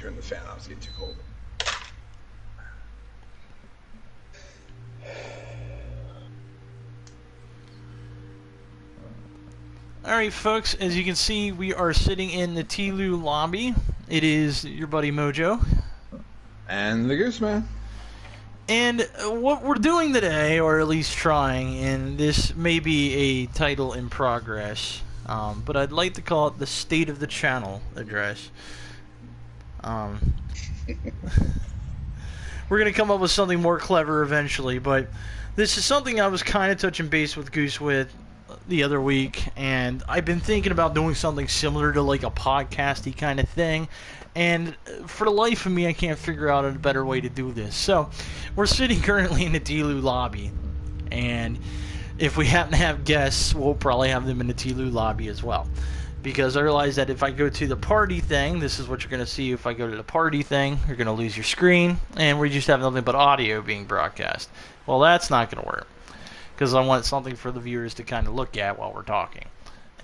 turn the fan off. It's getting too cold. Alright folks, as you can see, we are sitting in the Tlu lobby. It is your buddy Mojo. And the Goose Man. And what we're doing today, or at least trying, and this may be a title in progress, but I'd like to call it the State of the Channel address. We're going to come up with something more clever eventually, but this is something I was kind of touching base with Goose with the other week, and I've been thinking about doing something similar to like a podcasty kind of thing, and for the life of me I can't figure out a better way to do this. So we're sitting currently in the Tlu lobby, and if we happen to have guests, we'll probably have them in the Tlu lobby as well, because I realize that if I go to the party thing, this is what you're going to see. If I go to the party thing, you're going to lose your screen, and we just have nothing but audio being broadcast. Well, that's not going to work, because I want something for the viewers to kind of look at while we're talking.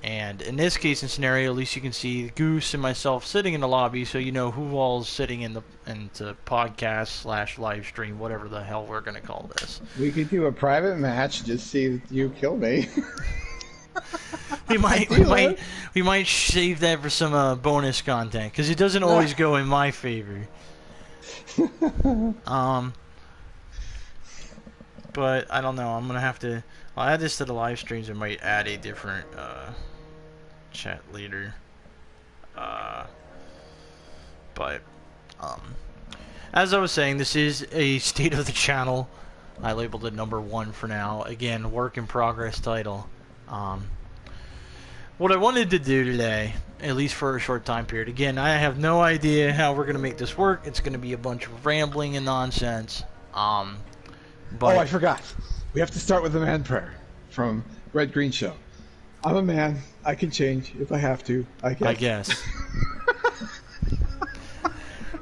And in this case and scenario, at least you can see Goose and myself sitting in the lobby, so you know who all's sitting in the podcast / live stream, whatever the hell we're going to call this. We could do a private match, just see you kill me. we might save that for some bonus content, because it doesn't always go in my favor. But I don't know. I'm gonna have to. I'll add this to the live streams. I might add a different chat leader. But as I was saying, this is a state of the channel. I labeled it #1 for now. Again, work in progress title. What I wanted to do today, at least for a short time period. Again, I have no idea how we're gonna make this work. It's gonna be a bunch of rambling and nonsense. But I forgot. We have to start with the man prayer from Red Green Show. I'm a man. I can change if I have to. I guess.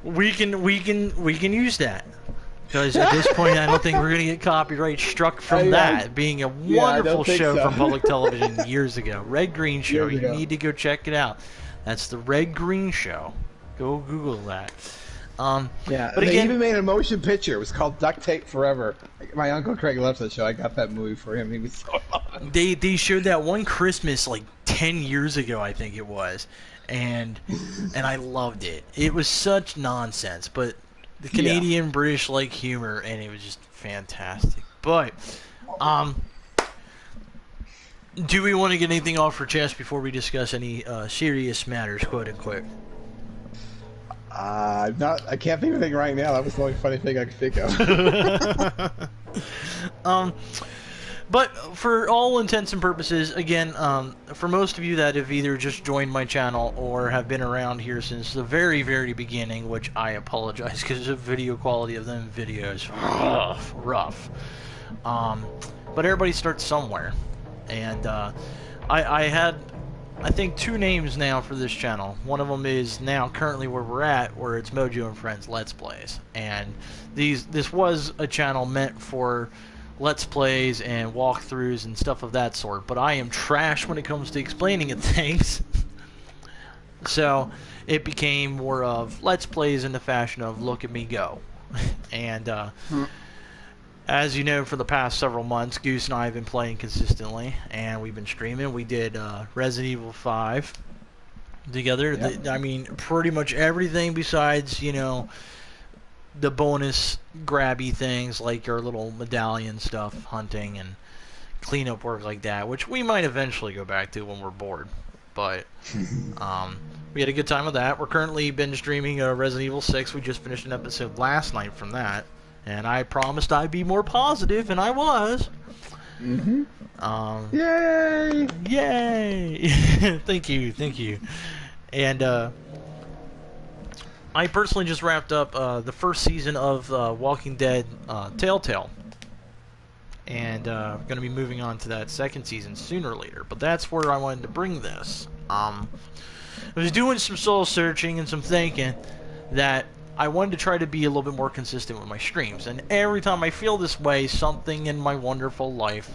we can use that, because at this point I don't think we're gonna get copyright struck from that being a wonderful show from public television years ago. Red Green Show. You need to go check it out. That's the Red Green Show. Go Google that. But they even made a motion picture. It was called Duct Tape Forever. My uncle Craig loves that show. I got that movie for him. He was so fun. They showed that one Christmas like 10 years ago, I think it was, and I loved it. It was such nonsense, but the Canadian British like humor, and it was just fantastic. But do we want to get anything off our chest before we discuss any serious matters, quote unquote? I can't think of anything right now. That was the only funny thing I could think of. But for all intents and purposes, again, for most of you that have either just joined my channel or have been around here since the very, very beginning, which I apologize because the video quality of them videos rough. But everybody starts somewhere, and I had, I think, 2 names now for this channel. One of them is now currently where we're at, where it's Mojo and Friends Let's Plays. And this was a channel meant for Let's Plays and walkthroughs and stuff of that sort. But I am trash when it comes to explaining it things. So it became more of Let's Plays in the fashion of look at me go. And as you know, for the past several months, Goose and I have been playing consistently, and we've been streaming. We did Resident Evil 5 together. Yep. I mean, pretty much everything besides, you know, the bonus grabby things like our little medallion stuff, hunting and cleanup work like that, which we might eventually go back to when we're bored. But we had a good time with that. We're currently binge streaming Resident Evil 6. We just finished an episode last night from that. And I promised I'd be more positive, and I was. Yay! Yay! Thank you. And I personally just wrapped up the first season of Walking Dead Telltale. And going to be moving on to that second season sooner or later. But that's where I wanted to bring this. I was doing some soul searching and some thinking that I wanted to try to be a little bit more consistent with my streams, and every time I feel this way, something in my wonderful life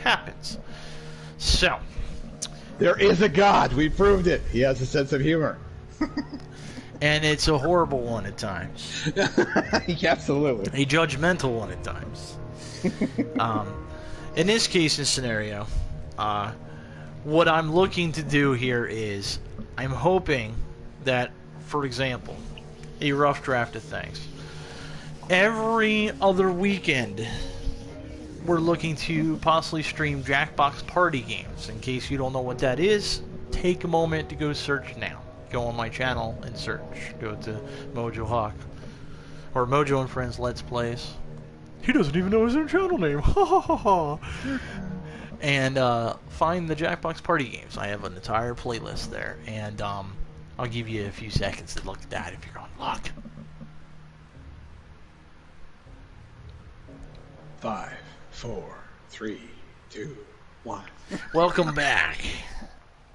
happens. So, there is a God. We proved it. He has a sense of humor. And it's a horrible one at times. Absolutely. A judgmental one at times. In this case and scenario, what I'm looking to do here is, I'm hoping that, for example, a rough draft of things. Every other weekend, we're looking to possibly stream Jackbox Party Games. In case you don't know what that is, take a moment to go search now. Go on my channel and search. Go to Mojo Hawk. Or Mojo and Friends Let's Plays. He doesn't even know his own channel name. Ha ha ha ha. And find the Jackbox Party Games. I have an entire playlist there. And I'll give you a few seconds to look at that if you're going, look. 5, 4, 3, 2, 1. Welcome back.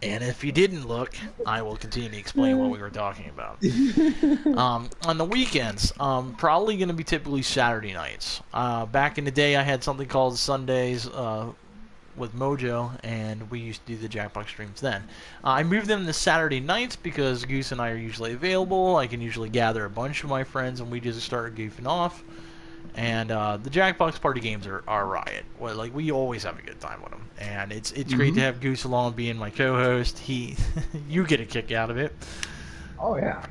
And if you didn't look, I will continue to explain what we were talking about. On the weekends, probably going to be typically Saturday nights. Back in the day, I had something called Sundays with Mojo, and we used to do the Jackbox streams then. I moved them to Saturday nights because Goose and I are usually available. I can usually gather a bunch of my friends, and we just start goofing off. And the Jackbox Party Games are a riot. Well, like, we always have a good time with them, and it's great to have Goose along being my co-host. You get a kick out of it. Oh yeah.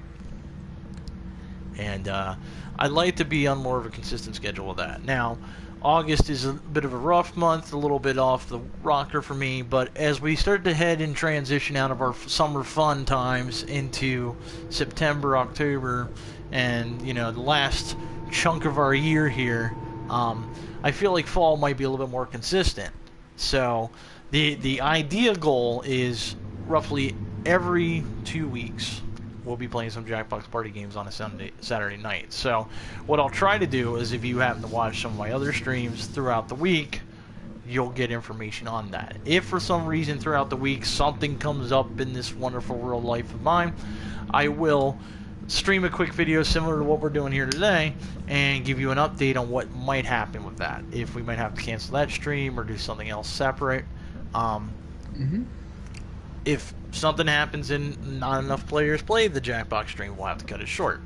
And I'd like to be on more of a consistent schedule with that. Now, August is a bit of a rough month, a little bit off the rocker for me, but as we start to head and transition out of our summer fun times into September, October, and the last chunk of our year here, I feel like fall might be a little bit more consistent. So the idea goal is roughly every 2 weeks we'll be playing some Jackbox Party Games on a Saturday night. So what I'll try to do is, if you happen to watch some of my other streams throughout the week, you'll get information on that. If for some reason throughout the week something comes up in this wonderful world life of mine, I will stream a quick video similar to what we're doing here today and give you an update on what might happen with that. If we might have to cancel that stream or do something else separate. If something happens and not enough players play the Jackbox stream, we'll have to cut it short.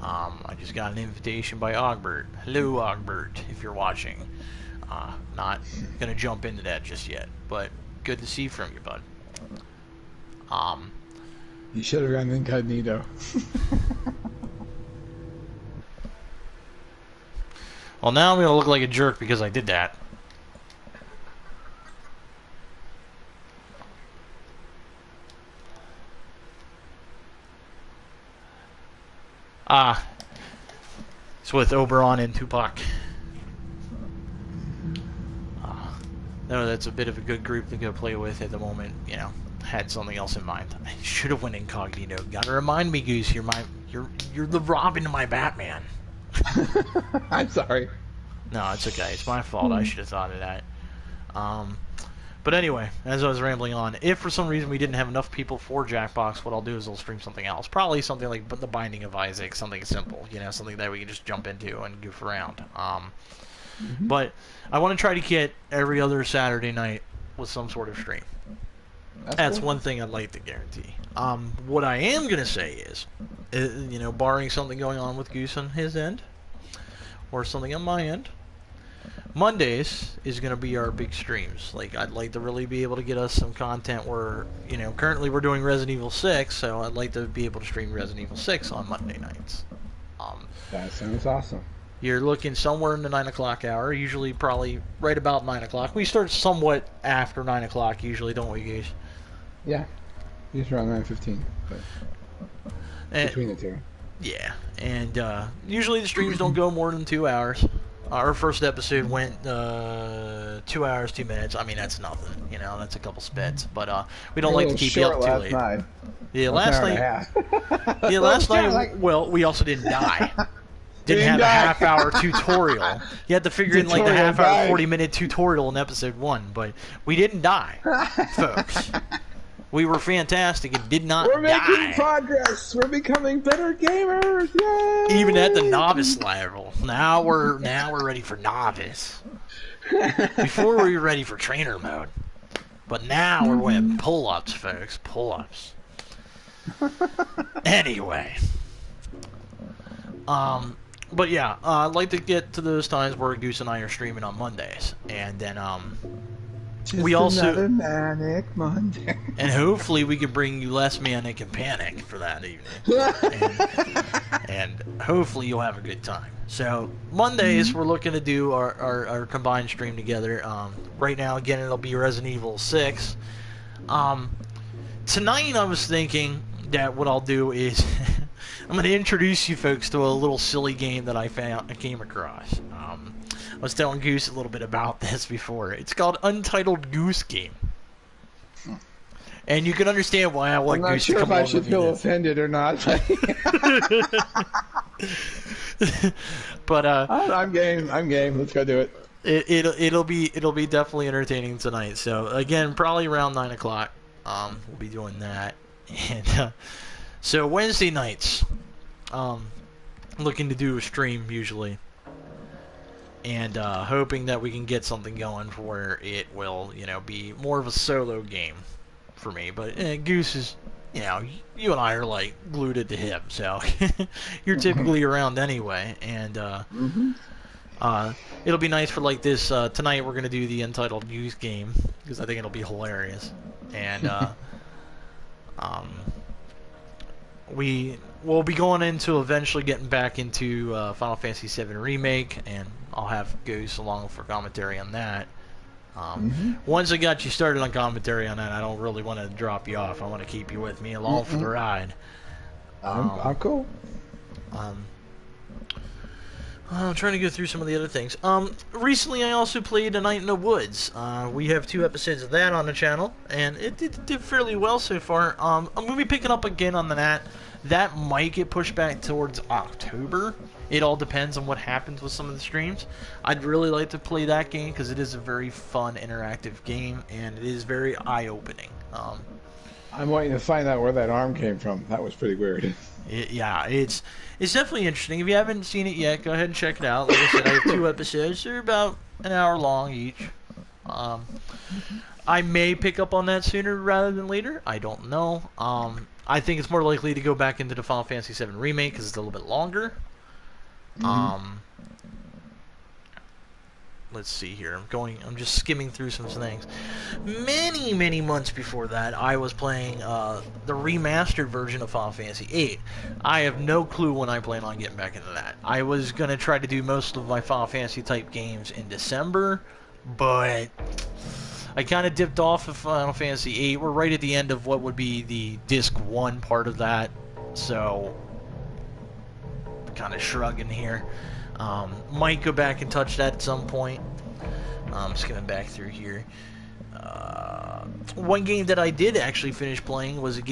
I just got an invitation by Ogbert. Hello, Ogbert, if you're watching. Not going to jump into that just yet, but good to see from you, bud. You should have gone incognito. Well, now I'm going to look like a jerk because I did that. It's with Oberon and Tupac. No, that's a bit of a good group to go play with at the moment. Had something else in mind. I should have went incognito. Gotta remind me, Goose. You're the Robin to my Batman. I'm sorry. No, it's okay. It's my fault. I should have thought of that. But anyway, as I was rambling on, if for some reason we didn't have enough people for Jackbox, what I'll do is I'll stream something else. Probably something like The Binding of Isaac, something simple. Something that we can just jump into and goof around. But I want to try to get every other Saturday night with some sort of stream. That's cool. One thing I'd like to guarantee. What I am going to say is, barring something going on with Goose on his end, or something on my end, Mondays is going to be our big streams. Like, I'd like to really be able to get us some content where, currently we're doing Resident Evil 6, so I'd like to be able to stream Resident Evil 6 on Monday nights. That sounds awesome. You're looking somewhere in the 9 o'clock hour, usually probably right about 9 o'clock. We start somewhat after 9 o'clock usually, don't we, Goose? Yeah, usually around 9:15, but between the two. Yeah, and usually the streams don't go more than 2 hours. Our first episode went 2 hours, 2 minutes. I mean, that's nothing, that's a couple spits. But we don't like to keep you up too late. Night. Yeah, last night. Yeah, last night. Well, we also didn't die. Didn't have a half-hour tutorial. You had to figure in like the half-hour, 40-minute tutorial in episode 1, but we didn't die, folks. We were fantastic and did not die. We're making progress. We're becoming better gamers. Yay! Even at the novice level. Now we're ready for novice. Before we were ready for trainer mode. But now we're winning pull-ups, folks. Pull-ups. Anyway. But yeah, I'd like to get to those times where Goose and I are streaming on Mondays. And then, Just we also... another manic Monday. And hopefully we can bring you less manic and panic for that evening. and hopefully you'll have a good time. So, Mondays, we're looking to do our combined stream together. Right now, again, it'll be Resident Evil 6. Tonight, I was thinking that what I'll do is... I'm going to introduce you folks to a little silly game that I came across. I was telling Goose a little bit about this before. It's called Untitled Goose Game. And you can understand why I want Goose to come along with me. I'm not sure if I should feel offended or not. But I'm game. Let's go do it. It'll be definitely entertaining tonight. So again, probably around 9 o'clock. We'll be doing that. And so Wednesday nights, looking to do a stream usually, and hoping that we can get something going where it will, be more of a solo game for me. But Goose is, you and I are like glued to him, so you're typically around anyway, and it'll be nice for like this. Tonight we're gonna do the Untitled Goose game because I think it'll be hilarious, and we will be going into eventually getting back into Final Fantasy VII Remake, and I'll have Goose along for commentary on that. Once I got you started on commentary on that, I don't really want to drop you off. I want to keep you with me along for the ride. I'm cool. I'm trying to go through some of the other things. Recently I also played A Night in the Woods. We have 2 episodes of that on the channel, and it did fairly well so far. I'm going to be picking up again on that. That might get pushed back towards October. It all depends on what happens with some of the streams. I'd really like to play that game because it is a very fun, interactive game, and it is very eye-opening. I'm waiting to find out where that arm came from. That was pretty weird. Yeah, it's definitely interesting. If you haven't seen it yet, go ahead and check it out. Like I said, I have 2 episodes. They're about an hour long each. I may pick up on that sooner rather than later. I don't know. I think it's more likely to go back into the Final Fantasy VII Remake because it's a little bit longer. Let's see here. I'm just skimming through some things. Many months before that, I was playing the remastered version of Final Fantasy VIII. I have no clue when I plan on getting back into that. I was going to try to do most of my Final Fantasy type games in December, but I kind of dipped off of Final Fantasy VIII. We're right at the end of what would be the Disc 1 part of that, so kind of shrugging here. Might go back and touch that at some point. Skimming back through here. One game that I did actually finish playing was a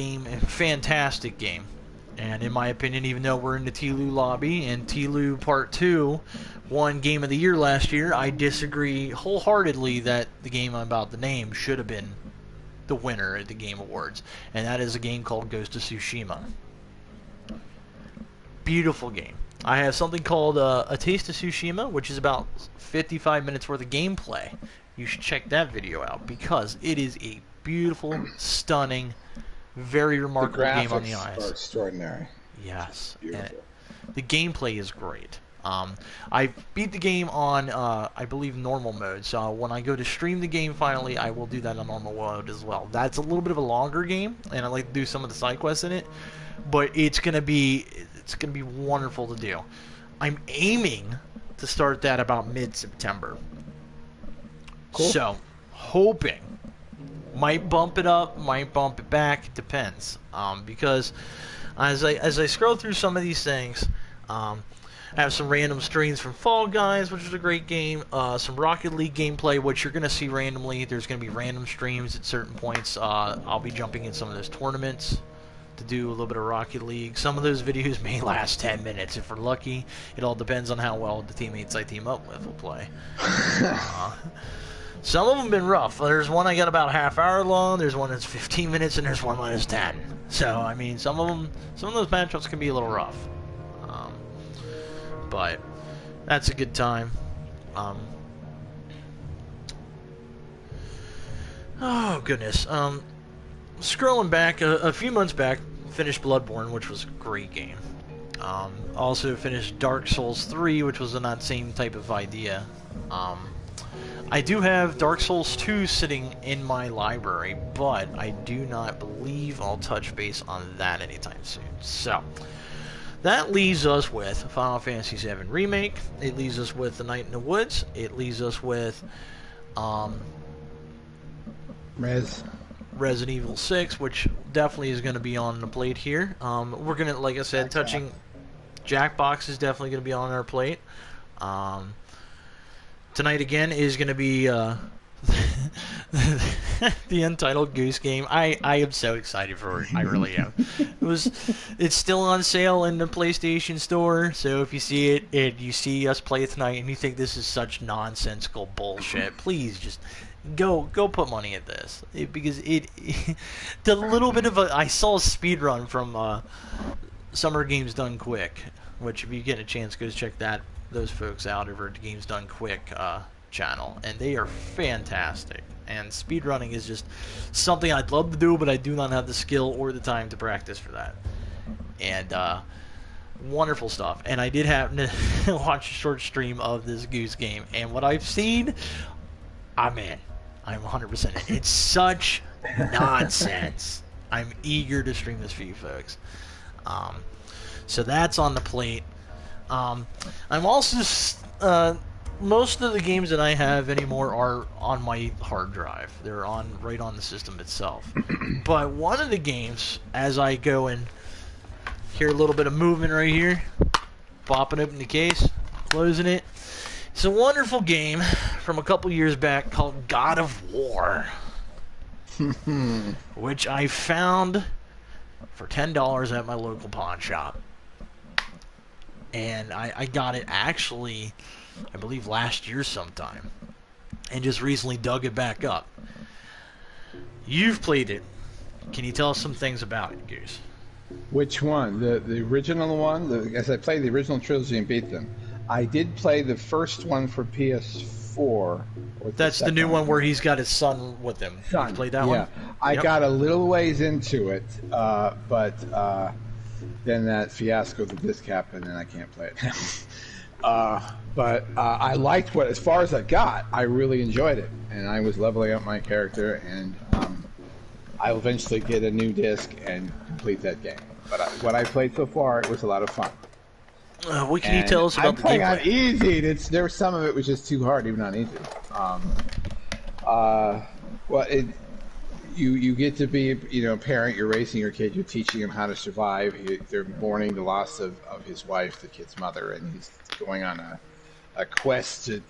fantastic game. And in my opinion, even though we're in the TLU lobby, and TLU Part 2 won Game of the Year last year, I disagree wholeheartedly that the game I'm about to name should have been the winner at the Game Awards. And that is a game called Ghost of Tsushima. Beautiful game. I have something called A Taste of Tsushima, which is about 55 minutes worth of gameplay. You should check that video out because it is a beautiful, stunning, very remarkable game on the eyes. Are extraordinary. Yes. Beautiful. The gameplay is great. I beat the game on, I believe, normal mode. So when I go to stream the game finally, I will do that on normal mode as well. That's a little bit of a longer game, and I like to do some of the side quests in it. But it's gonna be wonderful to do. I'm aiming to start that about mid-September. Cool. So, hoping. Might bump it up, might bump it back. It depends. Because as I scroll through some of these things, I have some random streams from Fall Guys, which is a great game. Some Rocket League gameplay, which you're going to see randomly. There's going to be random streams at certain points. I'll be jumping in some of those tournaments to do a little bit of Rocket League. Some of those videos may last 10 minutes if we're lucky. It all depends on how well the teammates I team up with will play. Some of them have been rough. There's one I got about a half hour long, there's one that's 15 minutes, and there's one that's 10. So, I mean, some of those matchups can be a little rough. But that's a good time. Oh, goodness. Scrolling back, a few months back, finished Bloodborne, which was a great game. Also finished Dark Souls 3, which was on that same type of idea. I do have Dark Souls 2 sitting in my library, but I do not believe I'll touch base on that anytime soon. So, that leaves us with Final Fantasy VII Remake. It leaves us with The Night in the Woods. It leaves us with Resident Evil 6, which definitely is going to be on the plate here. We're going to, like I said, touching Jackbox is definitely going to be on our plate. Tonight again is going to be the Untitled Goose Game. I am so excited for it. I really am. It's still on sale in the PlayStation Store, so if you see it and you see us play it tonight and you think this is such nonsensical bullshit, please just go put money at this. Because the little bit of I saw a speed run from Summer Games Done Quick, which if you get a chance, go check those folks out over at the Games Done Quick channel, and they are fantastic. And speedrunning is just something I'd love to do, but I do not have the skill or the time to practice for that. And wonderful stuff. And I did happen to watch a short stream of this Goose Game, and what I've seen, I'm in. I'm 100% in. It's such nonsense. I'm eager to stream this for you folks. So that's on the plate. I'm also most of the games that I have anymore are on my hard drive. They're right on the system itself. But one of the games, as I go and hear a little bit of movement right here, popping open the case, closing it. It's a wonderful game from a couple years back called God of War, which I found for $10 at my local pawn shop. And I got it actually, I believe last year sometime, and just recently dug it back up. You've played it. Can you tell us some things about it, Goose? Which one? The original one? As I played the original trilogy and beat them. I did play the first one for PS4. That's the new one where he's got his son with him. You played that one? I got a little ways into it, but then that fiasco with the disc happened, and I can't play it now. But I liked as far as I got, I really enjoyed it. And I was leveling up my character, and I'll eventually get a new disc and complete that game. But what I played so far, it was a lot of fun. What can you tell us about the gameplay? I'm playing on easy. There was some of it was just too hard, even on easy. You get to be a parent. You're raising your kid. You're teaching him how to survive. They're mourning the loss of his wife, the kid's mother, and he's going on a quest to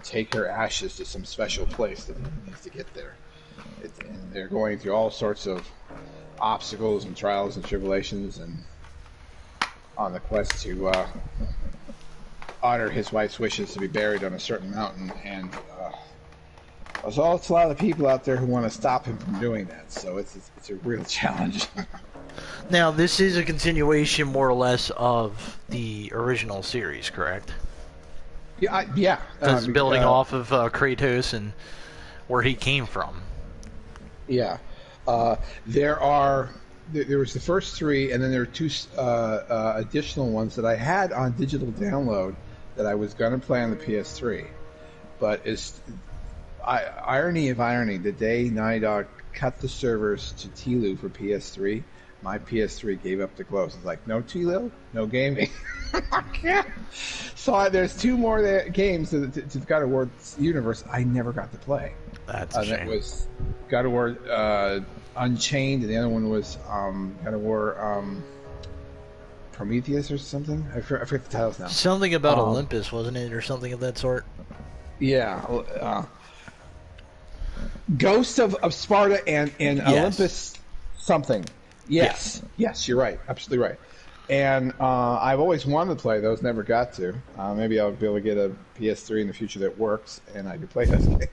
take her ashes to some special place that he needs to get there. And they're going through all sorts of obstacles and trials and tribulations, and on the quest to honor his wife's wishes to be buried on a certain mountain. And there's a lot of people out there who want to stop him from doing that, so it's a real challenge. Now, this is a continuation, more or less, of the original series, correct? Yeah. That's building off of Kratos and where he came from. Yeah. There was the first three, and then there are two additional ones that I had on digital download that I was going to play on the PS3. But irony of irony, the day Naughty Dog cut the servers to TLU for PS3, my PS3 gave up the ghost. It's like, no TLU, no gaming. So there's two more games to the God of War universe I never got to play. That's a shame. That was God of War Unchained, and the other one was God of War Prometheus or something. I forget the titles now. Something about Olympus, wasn't it, or something of that sort? Yeah. Ghost of Sparta and yes. Olympus something. Yes, you're right. Absolutely right. And I've always wanted to play those, never got to. Maybe I'll be able to get a PS3 in the future that works, and I can play those games.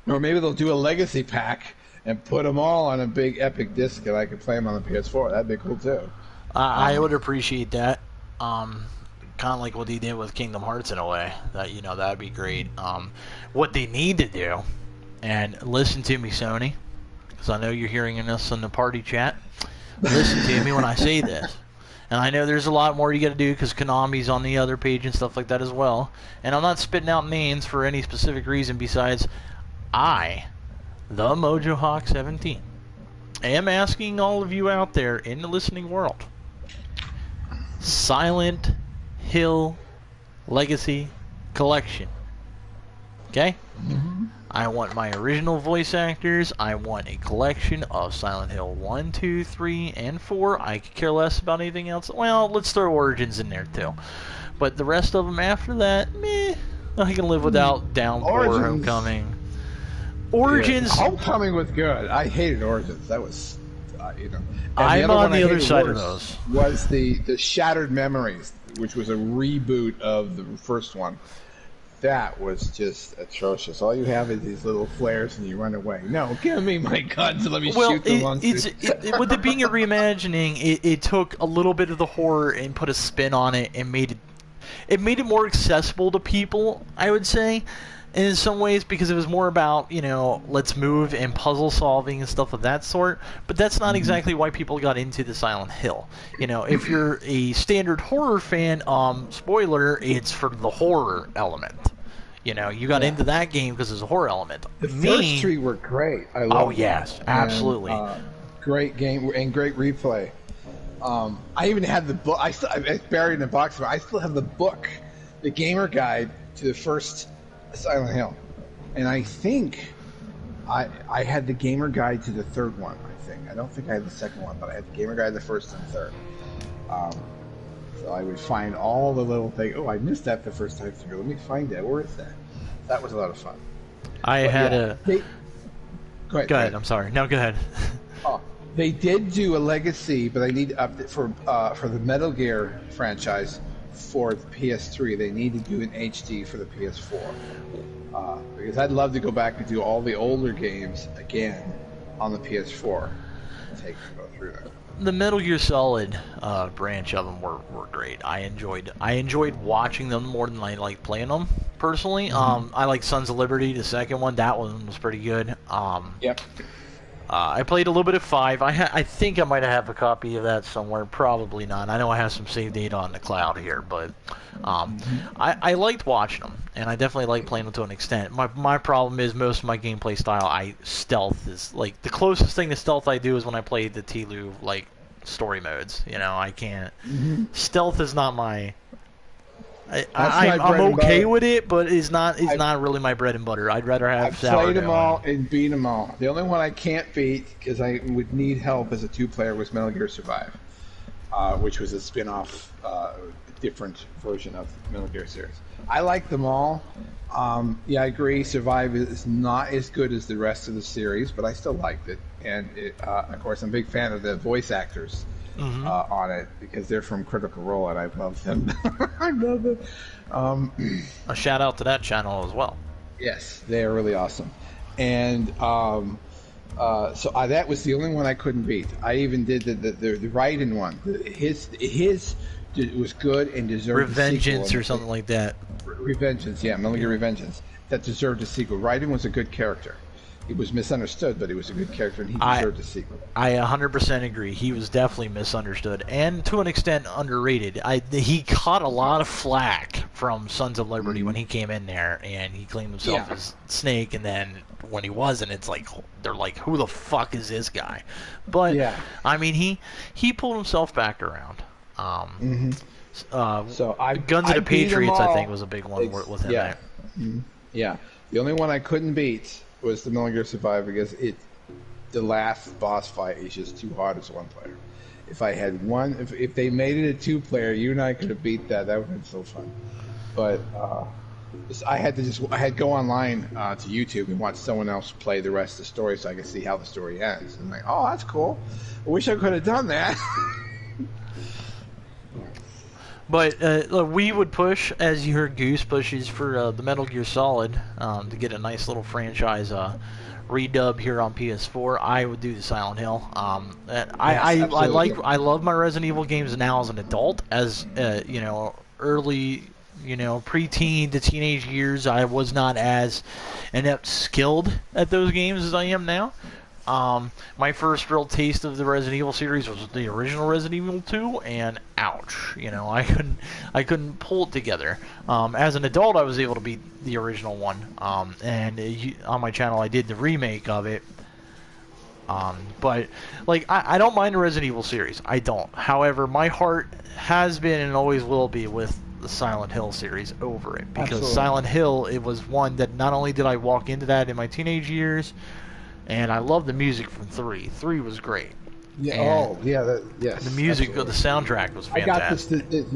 Or maybe they'll do a legacy pack and put them all on a big epic disc, and I can play them on the PS4. That'd be cool too. I would appreciate that. Kind of like what they did with Kingdom Hearts in a way. That'd be great. What they need to do And listen to me, Sony, because I know you're hearing us in the party chat. Listen to me when I say this. And I know there's a lot more you got to do because Konami's on the other page and stuff like that as well. And I'm not spitting out names for any specific reason besides I, the MojoHawk 17, am asking all of you out there in the listening world, Silent Hill Legacy Collection. Okay? Mm-hmm. I want my original voice actors. I want a collection of Silent Hill 1, 2, 3, and 4. I could care less about anything else. Well, let's throw Origins in there too. But the rest of them after that, meh. I can live without Downpour, Origins. Homecoming. Origins. Yeah. Homecoming was good. I hated Origins. That was, you know. And I'm on the other side of worse those. Was the Shattered Memories, which was a reboot of the first one. That was just atrocious. All you have is these little flares and you run away. No, give me my guns and let me shoot the monsters. With it being a reimagining, it took a little bit of the horror and put a spin on it and made it more accessible to people, I would say, in some ways, because it was more about, you know, let's move and puzzle solving and stuff of that sort. But that's not exactly why people got into the Silent Hill. You know, if you're a standard horror fan, spoiler, it's for the horror element. You know, you got into that game because there's a horror element. The first three were great. I love them. Yes, absolutely. And, great game and great replay. I even had the book. It's buried in a box, but I still have the book, the gamer guide to the first Silent Hill, and I think I had the gamer guide to the third one. I don't think I had the second one, but I had the gamer guide to the first and third. So I would find all the little things. Oh, I missed that the first time through. Let me find that. Where is that? That was a lot of fun. Go ahead. I'm sorry. No, go ahead. They did do a legacy, but I need to update for the Metal Gear franchise. For the PS3, they need to do an HD for the PS4 because I'd love to go back and do all the older games again on the PS4. Go through that. The Metal Gear Solid branch of them were great. I enjoyed watching them more than I liked playing them personally. Mm-hmm. I like Sons of Liberty, the second one. That one was pretty good. Yep. I played a little bit of 5. I think I might have a copy of that somewhere. Probably not. I know I have some save data on the cloud here, but I liked watching them, and I definitely like playing them to an extent. My problem is most of my gameplay style, stealth is like the closest thing to stealth I do is when I play the Tlu like story modes. You know, I can't. Mm-hmm. Stealth is not my. I'm okay with it, but it's not really my bread and butter. I'd rather have. I've played them all and beat them all. The only one I can't beat because I would need help as a 2-player was Metal Gear Survive, which was a spin-off, different version of the Metal Gear series. I like them all. Yeah, I agree. Survive is not as good as the rest of the series, but I still liked it. And of course, I'm a big fan of the voice actors. Mm-hmm. On it because they're from Critical Role and I love them. I love them. A shout out to that channel as well. Yes, they are really awesome. And so that was the only one I couldn't beat. I even did the Raiden one. His was good and deserved Revengeance a sequel. Or something like that. Revengeance, yeah, Metal Gear Revengeance. That deserved a sequel. Raiden was a good character. He was misunderstood, but he was a good character, and he deserved a sequel. I 100% agree. He was definitely misunderstood, and to an extent underrated. He caught a lot of flack from Sons of Liberty when he came in there, and he claimed himself as Snake, and then when he wasn't, it's like they're like, who the fuck is this guy? But I mean, he pulled himself back around. So Guns of the Patriots, I think, was a big one with him. Yeah, yeah. The only one I couldn't beat was the Metal Gear Survive because the last boss fight is just too hard as 1-player. If I had one, if they made it a 2-player, you and I could have beat that. That would have been so fun. But I had to go online to YouTube and watch someone else play the rest of the story so I could see how the story ends. And I'm like, oh, that's cool. I wish I could have done that. But we would push, as you heard Goose pushes for the Metal Gear Solid to get a nice little franchise redub here on PS4. I would do the Silent Hill. I love my Resident Evil games now as an adult. As you know, early You know, preteen to teenage years, I was not as inept skilled at those games as I am now. My first real taste of the Resident Evil series was the original Resident Evil 2, and ouch, you know, I couldn't pull it together. As an adult, I was able to beat the original one, and on my channel, I did the remake of it. But like, I don't mind the Resident Evil series. I don't. However, my heart has been and always will be with the Silent Hill series over it, because Absolutely. Silent Hill, it was one that not only did I walk into that in my teenage years, and I love the music from 3. 3 was great. Yeah. And Yes. the music, absolutely. the soundtrack was I got this. fantastic.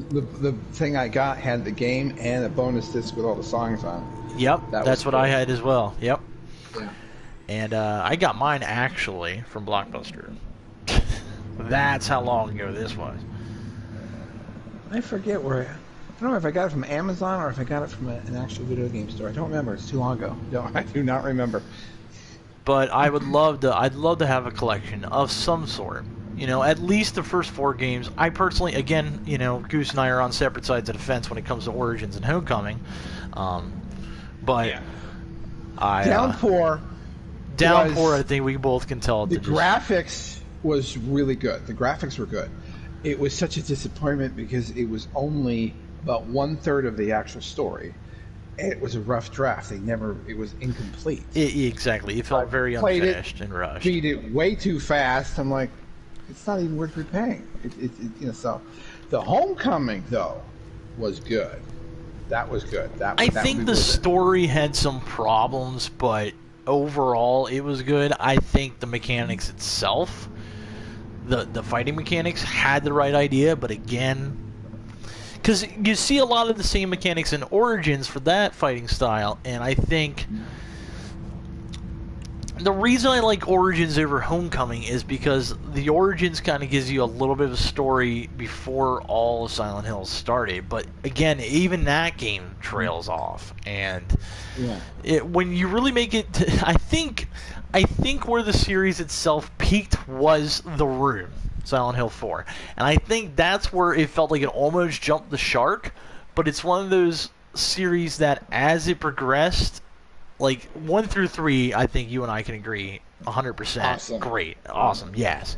The thing I got had the game and a bonus disc with all the songs on. Yep, That that's was what cool. I had as well. Yep. Yeah. And I got mine actually from Blockbuster. That's how long ago this was. I forget where. I don't know if I got it from Amazon or if I got it from an actual video game store. I don't remember. It's too long ago. No, I do not remember. But I would love to. I'd love to have a collection of some sort. You know, at least the first 4 games. I personally, again, you know, Goose and I are on separate sides of the fence when it comes to Origins and Homecoming. But Yeah. I Downpour. Downpour. was- I think we both can tell. The to just- graphics was really good. The graphics were good. It was such a disappointment because it was only about 1/3 of the actual story. It was a rough draft. It was incomplete. exactly. It felt very played it, unfinished and rushed. Beat it way too fast. I'm like, it's not even worth repaying. So the Homecoming though was good. That was good. I think the story had some problems, but overall it was good. I think the mechanics itself, the fighting mechanics, had the right idea, but again, because you see a lot of the same mechanics in Origins for that fighting style, and I think the reason I like Origins over Homecoming is because the Origins kind of gives you a little bit of a story before all of Silent Hills started, but again, even that game trails off, and when you really make it I think where the series itself peaked was The Room, Silent Hill 4, and I think that's where it felt like it almost jumped the shark, but it's one of those series that as it progressed, like 1 through 3, I think you and I can agree 100%. Awesome. Great. Awesome. Yes.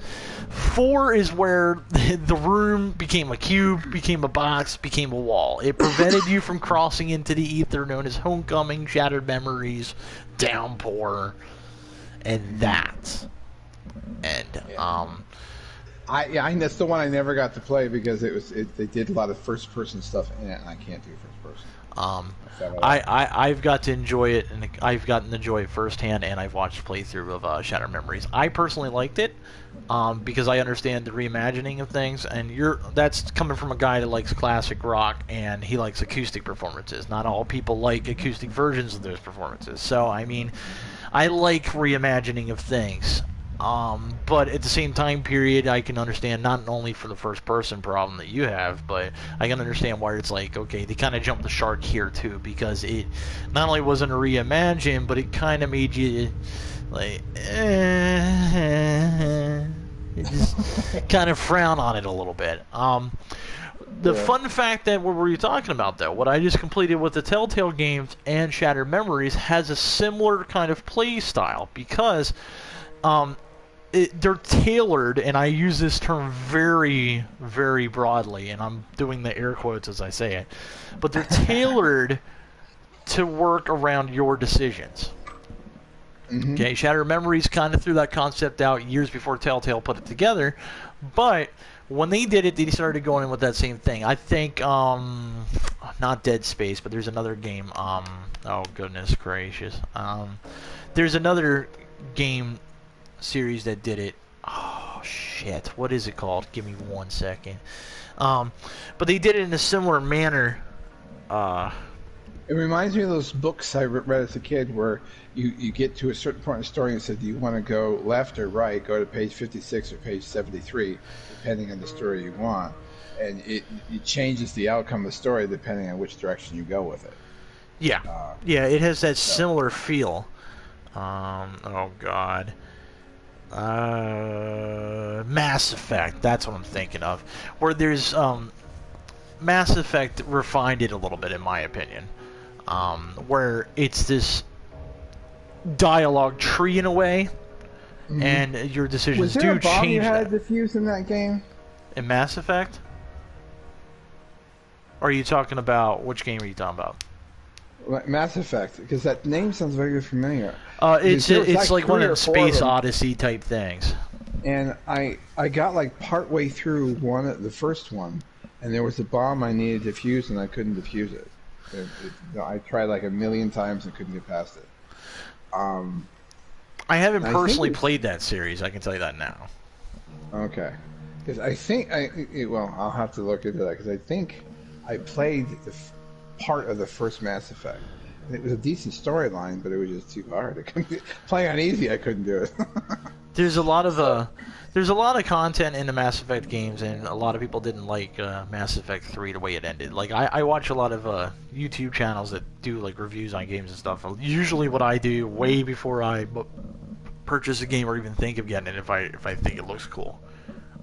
4 is where the room became a cube, became a box, became a wall. It prevented you from crossing into the ether known as Homecoming, Shattered Memories, Downpour, and that. And that's the one I never got to play because they did a lot of first person stuff in it, and I can't do first person. I've got to enjoy it, and I've gotten to enjoy it firsthand, and I've watched playthrough of Shattered Memories. I personally liked it because I understand the reimagining of things, and that's coming from a guy that likes classic rock, and he likes acoustic performances. Not all people like acoustic versions of those performances. So, I mean, I like reimagining of things. But at the same time period, I can understand not only for the first person problem that you have, but I can understand why it's like, okay, they kind of jumped the shark here too, because it not only wasn't a reimagine, but it kind of made you like, it just kind of frown on it a little bit. The fun fact that what were you talking about though? What I just completed with the Telltale games and Shattered Memories has a similar kind of play style because they're tailored, and I use this term very, very broadly, and I'm doing the air quotes as I say it, but they're tailored to work around your decisions. Mm-hmm. Okay, Shattered Memories kind of threw that concept out years before Telltale put it together, but when they did it, they started going in with that same thing. I think, not Dead Space, but there's another game, oh goodness gracious, there's another game series that did it. Oh shit, what is it called? Give me 1 second. But they did it in a similar manner. It reminds me of those books I read as a kid where you get to a certain point in the story and said, do you want to go left or right? Go to page 56 or page 73, depending on the story you want. And it changes the outcome of the story depending on which direction you go with it. Yeah. Yeah, it has that similar feel. Oh god. Mass Effect, that's what I'm thinking of. Where there's Mass Effect refined it a little bit, in my opinion, where it's this dialogue tree in a way, and your decisions Was there do a bomb change you had that. to defuse in that game? In Mass Effect? Or are you talking about, which game are you talking about? Mass Effect, because that name sounds very familiar. It's like one of the three or four Space them, Odyssey type things. and I got like partway through the first one, and there was a bomb I needed to defuse, and I couldn't defuse it. I tried like a million times and couldn't get past it. I haven't personally played that series, I can tell you that now. Okay, because I think well, I'll have to look into that, because I think I played part of the first Mass Effect. It was a decent storyline, but it was just too hard. Playing on easy, I couldn't do it. There's a lot of content in the Mass Effect games, and a lot of people didn't like Mass Effect 3 the way it ended. Like I watch a lot of YouTube channels that do like reviews on games and stuff. Usually, what I do way before I purchase a game or even think of getting it, if I think it looks cool.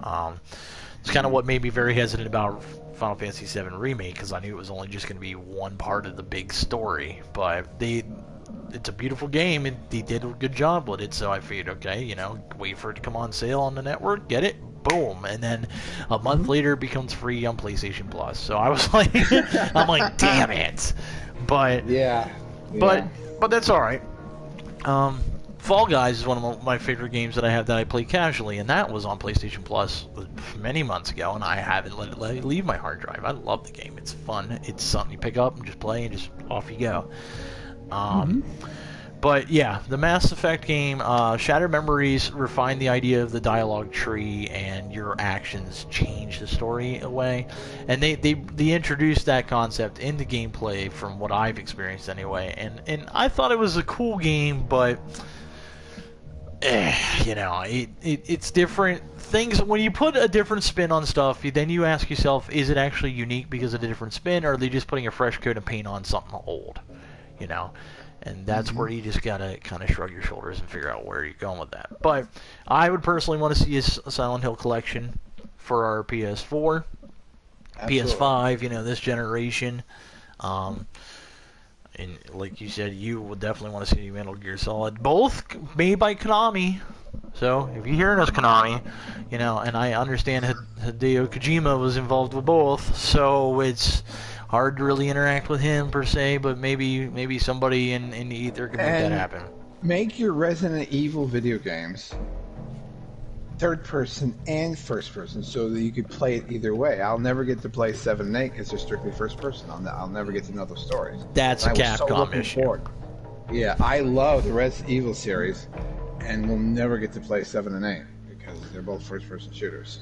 It's kind of what made me very hesitant about Final Fantasy VII Remake, because I knew it was only just going to be one part of the big story. But it's a beautiful game, and they did a good job with it, so I figured, okay, wait for it to come on sale on the network, get it, boom, and then a month later it becomes free on PlayStation Plus. So I was like, I'm like, damn it. But but that's all right. Fall Guys is one of my favorite games that I have that I play casually, and that was on PlayStation Plus many months ago, and I haven't let it leave my hard drive. I love the game. It's fun. It's something you pick up and just play, and just off you go. But yeah, the Mass Effect game, Shattered Memories refined the idea of the dialogue tree, and your actions change the story away. And they introduced that concept into gameplay from what I've experienced anyway. And I thought it was a cool game, but it's different. Things, when you put a different spin on stuff, then you ask yourself, is it actually unique because of a different spin, or are they just putting a fresh coat of paint on something old? And that's where you just gotta kind of shrug your shoulders and figure out where you're going with that. But I would personally want to see a Silent Hill collection for our PS4, absolutely. PS5, this generation. And like you said, you would definitely want to see Metal Gear Solid, both made by Konami. So if you're hearing us, Konami, and I understand Hideo Kojima was involved with both, so it's hard to really interact with him per se, but maybe somebody in the ether can make that happen. Make your Resident Evil video games third person and first person, so that you could play it either way. I'll never get to play 7 and 8 because they're strictly first person. I'll never get to know those stories. That's a Capcom issue. Forward. Yeah, I love the Resident Evil series, and we'll never get to play 7 and 8 because they're both first person shooters.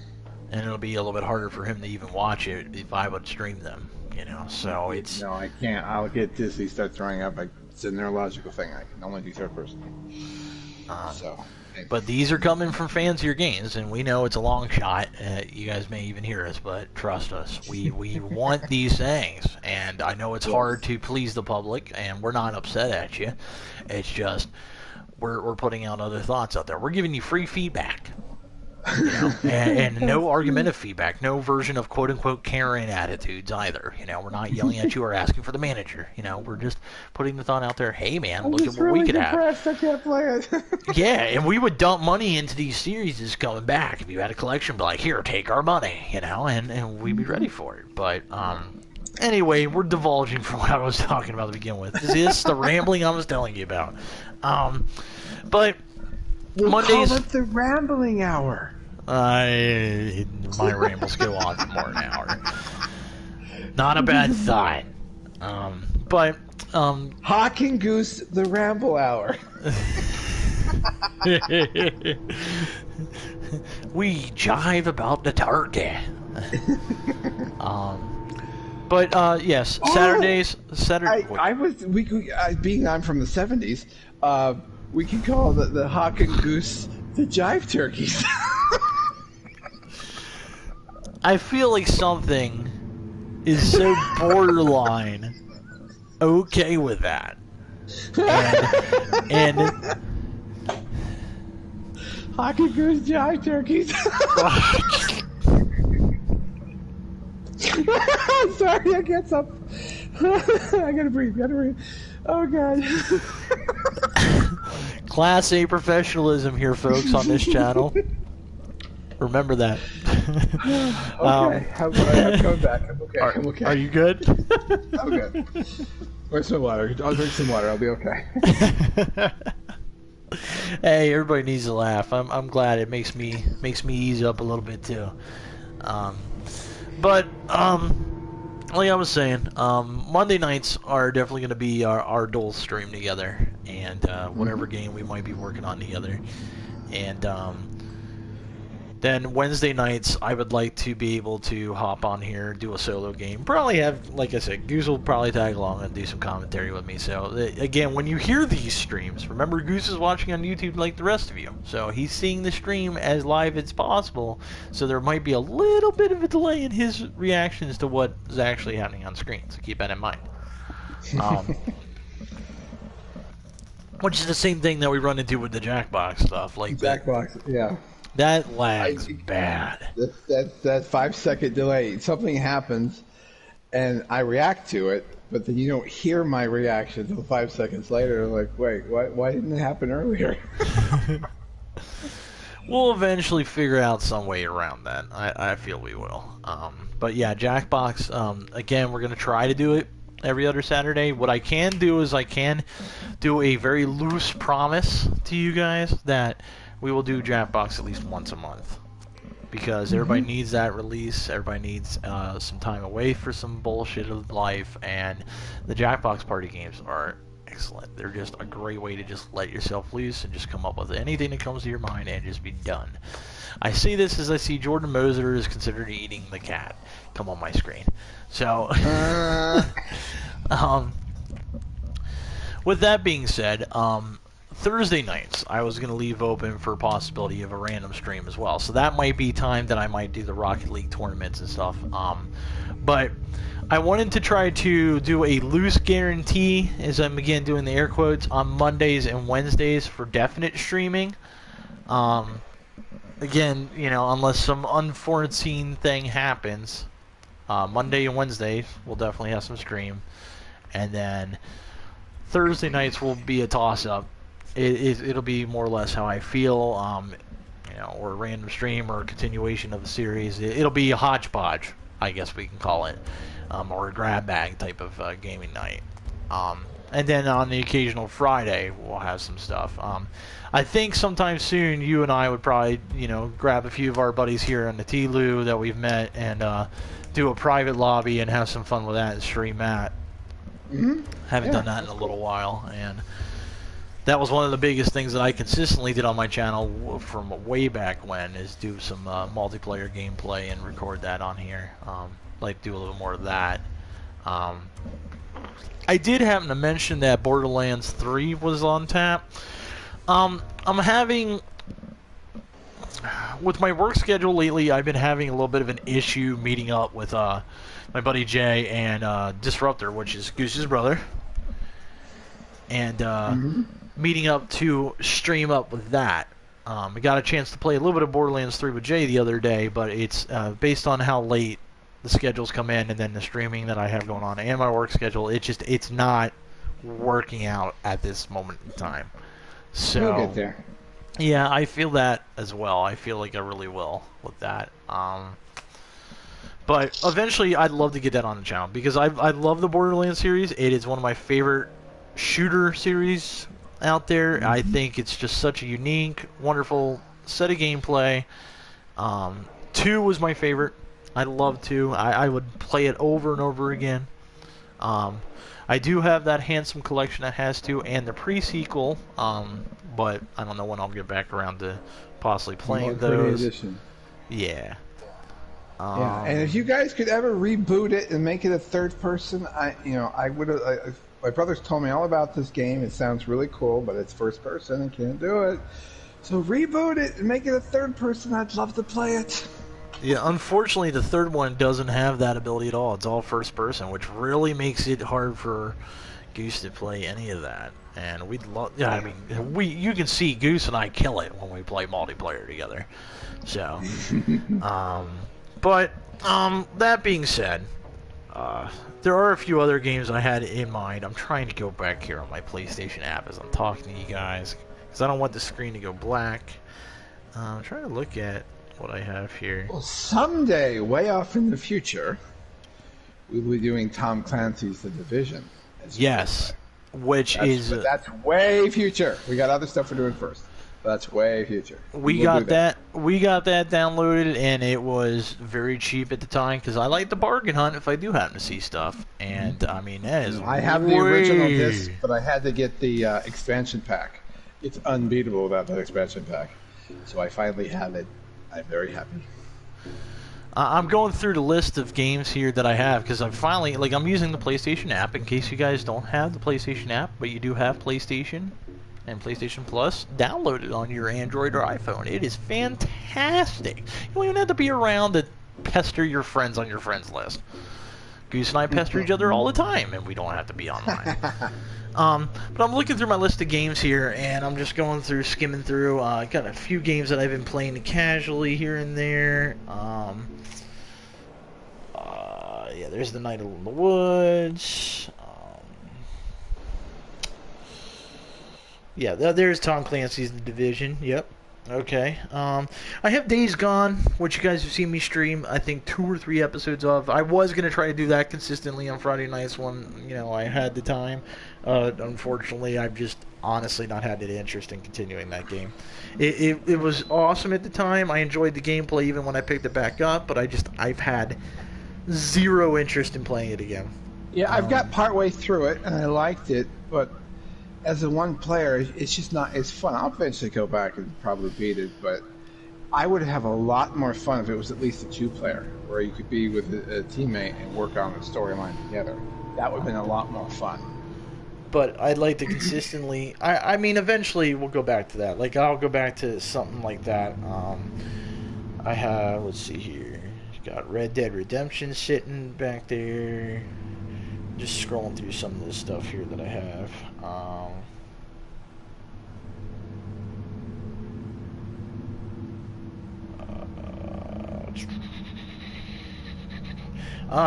And it'll be a little bit harder for him to even watch it if I would stream them. So it's... No, I can't. I'll get dizzy, start throwing up. It's a neurological thing. I can only do third person. But these are coming from fans of your games, and we know it's a long shot. You guys may even hear us, but trust us, we want these things. And I know it's hard to please the public, and we're not upset at you. It's just we're putting out other thoughts out there. We're giving you free feedback. And no argumentative feedback, no version of quote-unquote Karen attitudes either. We're not yelling at you or asking for the manager. We're just putting the thought out there, hey man, look at what we could have. I can't play it. Yeah, and we would dump money into these series coming back. If you had a collection, be like, here, take our money, and we'd be ready for it. But anyway, we're divulging from what I was talking about to begin with. This is the rambling I was telling you about. But Mondays, call it the rambling hour. My rambles go on for more than an hour. Not a bad thought. But Hawk and Goose, the ramble hour. We jive about the turkey. But yes, Saturdays. Being I'm from the 70s. We can call the Hawk and Goose the jive turkeys. I feel like something is so borderline okay with that. And Hawk and Goose jive turkeys. sorry, I can't stop. I gotta breathe. Oh god. Class A professionalism here, folks, on this channel. Remember that. Okay, I'm coming back. I'm okay. I'm okay. Are you good? I'm good. Where's some water? I'll drink some water. I'll be okay. Hey, everybody needs to laugh. I'm glad it makes me ease up a little bit too. But like I was saying, Monday nights are definitely going to be our dual stream together, and whatever game we might be working on together, and then Wednesday nights, I would like to be able to hop on here, do a solo game. Probably have, like I said, Goose will probably tag along and do some commentary with me. So, again, when you hear these streams, remember Goose is watching on YouTube like the rest of you. So he's seeing the stream as live as possible. So there might be a little bit of a delay in his reactions to what is actually happening on screen. So keep that in mind. Which is the same thing that we run into with the Jackbox stuff. Like Jackbox, yeah. That lags bad. That 5-second delay. Something happens, and I react to it, but then you don't hear my reaction until 5 seconds later. Like, wait, why didn't it happen earlier? We'll eventually figure out some way around that. I feel we will. But yeah, Jackbox. Again, we're gonna try to do it every other Saturday. What I can do is I can do a very loose promise to you guys that we will do Jackbox at least once a month, because everybody needs that release. Everybody needs some time away for some bullshit of life, and the Jackbox party games are excellent. They're just a great way to just let yourself loose and just come up with anything that comes to your mind and just be done. I see this as I see Jordan Moser is considered eating the cat come on my screen. So, with that being said, Thursday nights, I was going to leave open for possibility of a random stream as well. So that might be time that I might do the Rocket League tournaments and stuff. But I wanted to try to do a loose guarantee, as I'm again doing the air quotes, on Mondays and Wednesdays for definite streaming. Again, you know, unless some unforeseen thing happens, Monday and Wednesday we'll definitely have some stream. And then Thursday nights will be a toss-up. It'll be more or less how I feel, you know, or a random stream or a continuation of the series. It'll be a hodgepodge, I guess we can call it, or a grab bag type of gaming night. And then on the occasional Friday, we'll have some stuff. I think sometime soon, you and I would probably, you know, grab a few of our buddies here on the T-Lou that we've met and do a private lobby and have some fun with that and stream that. Haven't done that in a little while, and that was one of the biggest things that I consistently did on my channel from way back when, is do some multiplayer gameplay and record that on here. Like do a little more of that. I did happen to mention that Borderlands 3 was on tap. I'm having, with my work schedule lately, I've been having a little bit of an issue meeting up with my buddy Jay and Disruptor, which is Goose's brother, and meeting up to stream up with that. I got a chance to play a little bit of Borderlands 3 with Jay the other day, but it's based on how late the schedules come in and then the streaming that I have going on and my work schedule. It's not working out at this moment in time. So We'll get there. yeah, I feel that as well. I feel like I really will with that. But eventually, I'd love to get that on the channel because I love the Borderlands series. It is one of my favorite shooter series out there. I think it's just such a unique, wonderful set of gameplay. 2 was my favorite. I love 2. I would play it over and over again. I do have that Handsome collection that has 2 and the pre-sequel, but I don't know when I'll get back around to possibly playing those. Edition. Yeah. Yeah, and if you guys could ever reboot it and make it a third person, I would have. My brothers told me all about this game. It sounds really cool, but it's first person and can't do it. So reboot it and make it a third person. I'd love to play it. Yeah, unfortunately, the third one doesn't have that ability at all. It's all first person, which really makes it hard for Goose to play any of that. And we'd love. Yeah, I mean, you can see Goose and I kill it when we play multiplayer together. So, but that being said, There are a few other games I had in mind. I'm trying to go back here on my PlayStation app as I'm talking to you guys, because I don't want the screen to go black. I'm trying to look at what I have here. Well, someday, way off in the future, we'll be doing Tom Clancy's The Division. Yes, which is... But that's way future. We got other stuff we're doing first. That's way future. We got that downloaded, and it was very cheap at the time because I like the bargain hunt if I do happen to see stuff. And I mean, that is. I have the original disc, but I had to get the expansion pack. It's unbeatable without that expansion pack. So I finally have it. I'm very happy. I'm going through the list of games here that I have because I'm finally I'm using the PlayStation app. In case you guys don't have the PlayStation app, but you do have PlayStation and PlayStation Plus, download it on your Android or iPhone. It is fantastic. You don't even have to be around to pester your friends on your friends list. Goose and I pester each other all the time, and we don't have to be online. But I'm looking through my list of games here, and I'm just going through, skimming through. I got a few games that I've been playing casually here and there. Yeah, there's The Night in the Woods. Yeah, there's Tom Clancy's The Division. Yep. Okay. I have Days Gone, which you guys have seen me stream, I think, 2 or 3 episodes of. I was going to try to do that consistently on Friday nights when, I had the time. Unfortunately, I've just honestly not had the interest in continuing that game. It was awesome at the time. I enjoyed the gameplay even when I picked it back up, but I've had zero interest in playing it again. Yeah, I've got partway through it, and I liked it, but as a one player, it's just not as fun. I'll eventually go back and probably beat it, but I would have a lot more fun if it was at least a 2-player, where you could be with a teammate and work on the storyline together. That would have been a lot more fun. But I'd like to consistently... I mean, eventually we'll go back to that. I'll go back to something like that. I have... Let's see here. Got Red Dead Redemption sitting back there. Just scrolling through some of this stuff here that I have.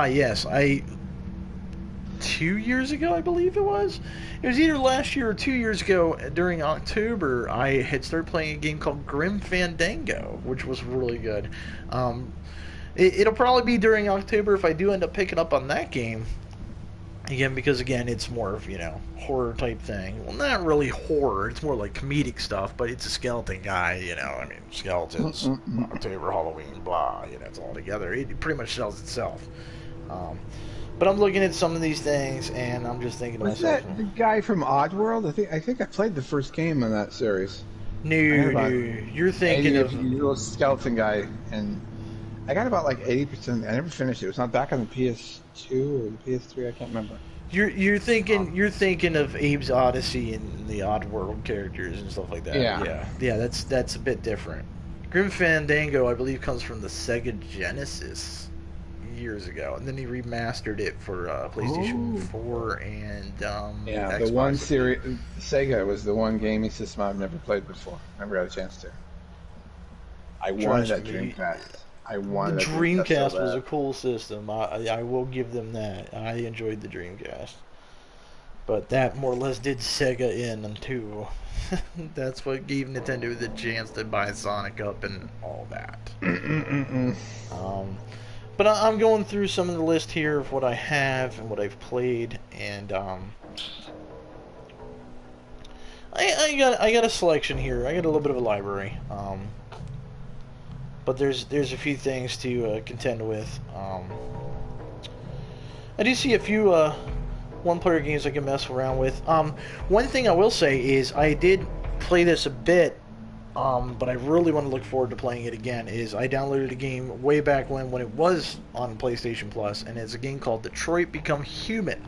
Yes, 2 years ago, I believe it was. It was either last year or 2 years ago during October, I had started playing a game called Grim Fandango, which was really good. It'll probably be during October if I do end up picking up on that game. Again, because it's more of, horror type thing. Well, not really horror, it's more like comedic stuff, but it's a skeleton guy, I mean, skeletons, October, Halloween, blah, it's all together. It pretty much sells itself. But I'm looking at some of these things, and I'm just thinking to myself... Was that the guy from Oddworld? I think I played the first game in that series. No, you're thinking of... little skeleton guy, and I got about 80%. I never finished it. It was not back on the PS2 or the PS3. I can't remember. You're thinking of Abe's Odyssey and the Oddworld characters and stuff like that. Yeah. That's a bit different. Grim Fandango, I believe, comes from the Sega Genesis years ago, and then he remastered it for PlayStation 4 and Xbox. The one series Sega was the one gaming system I've never played before. Never got a chance to. I wanted that Dreamcast. The Dreamcast was a cool system. I will give them that. I enjoyed the Dreamcast. But that more or less did Sega in too. That's what gave Nintendo the chance to buy Sonic up and all that. But I'm going through some of the list here of what I have and what I've played, and I got a selection here. I got a little bit of a library. But there's a few things to contend with. I do see a few one-player games I can mess around with. One thing I will say is I did play this a bit, but I really want to look forward to playing it again. I downloaded a game way back when it was on PlayStation Plus, and it's a game called Detroit Become Human.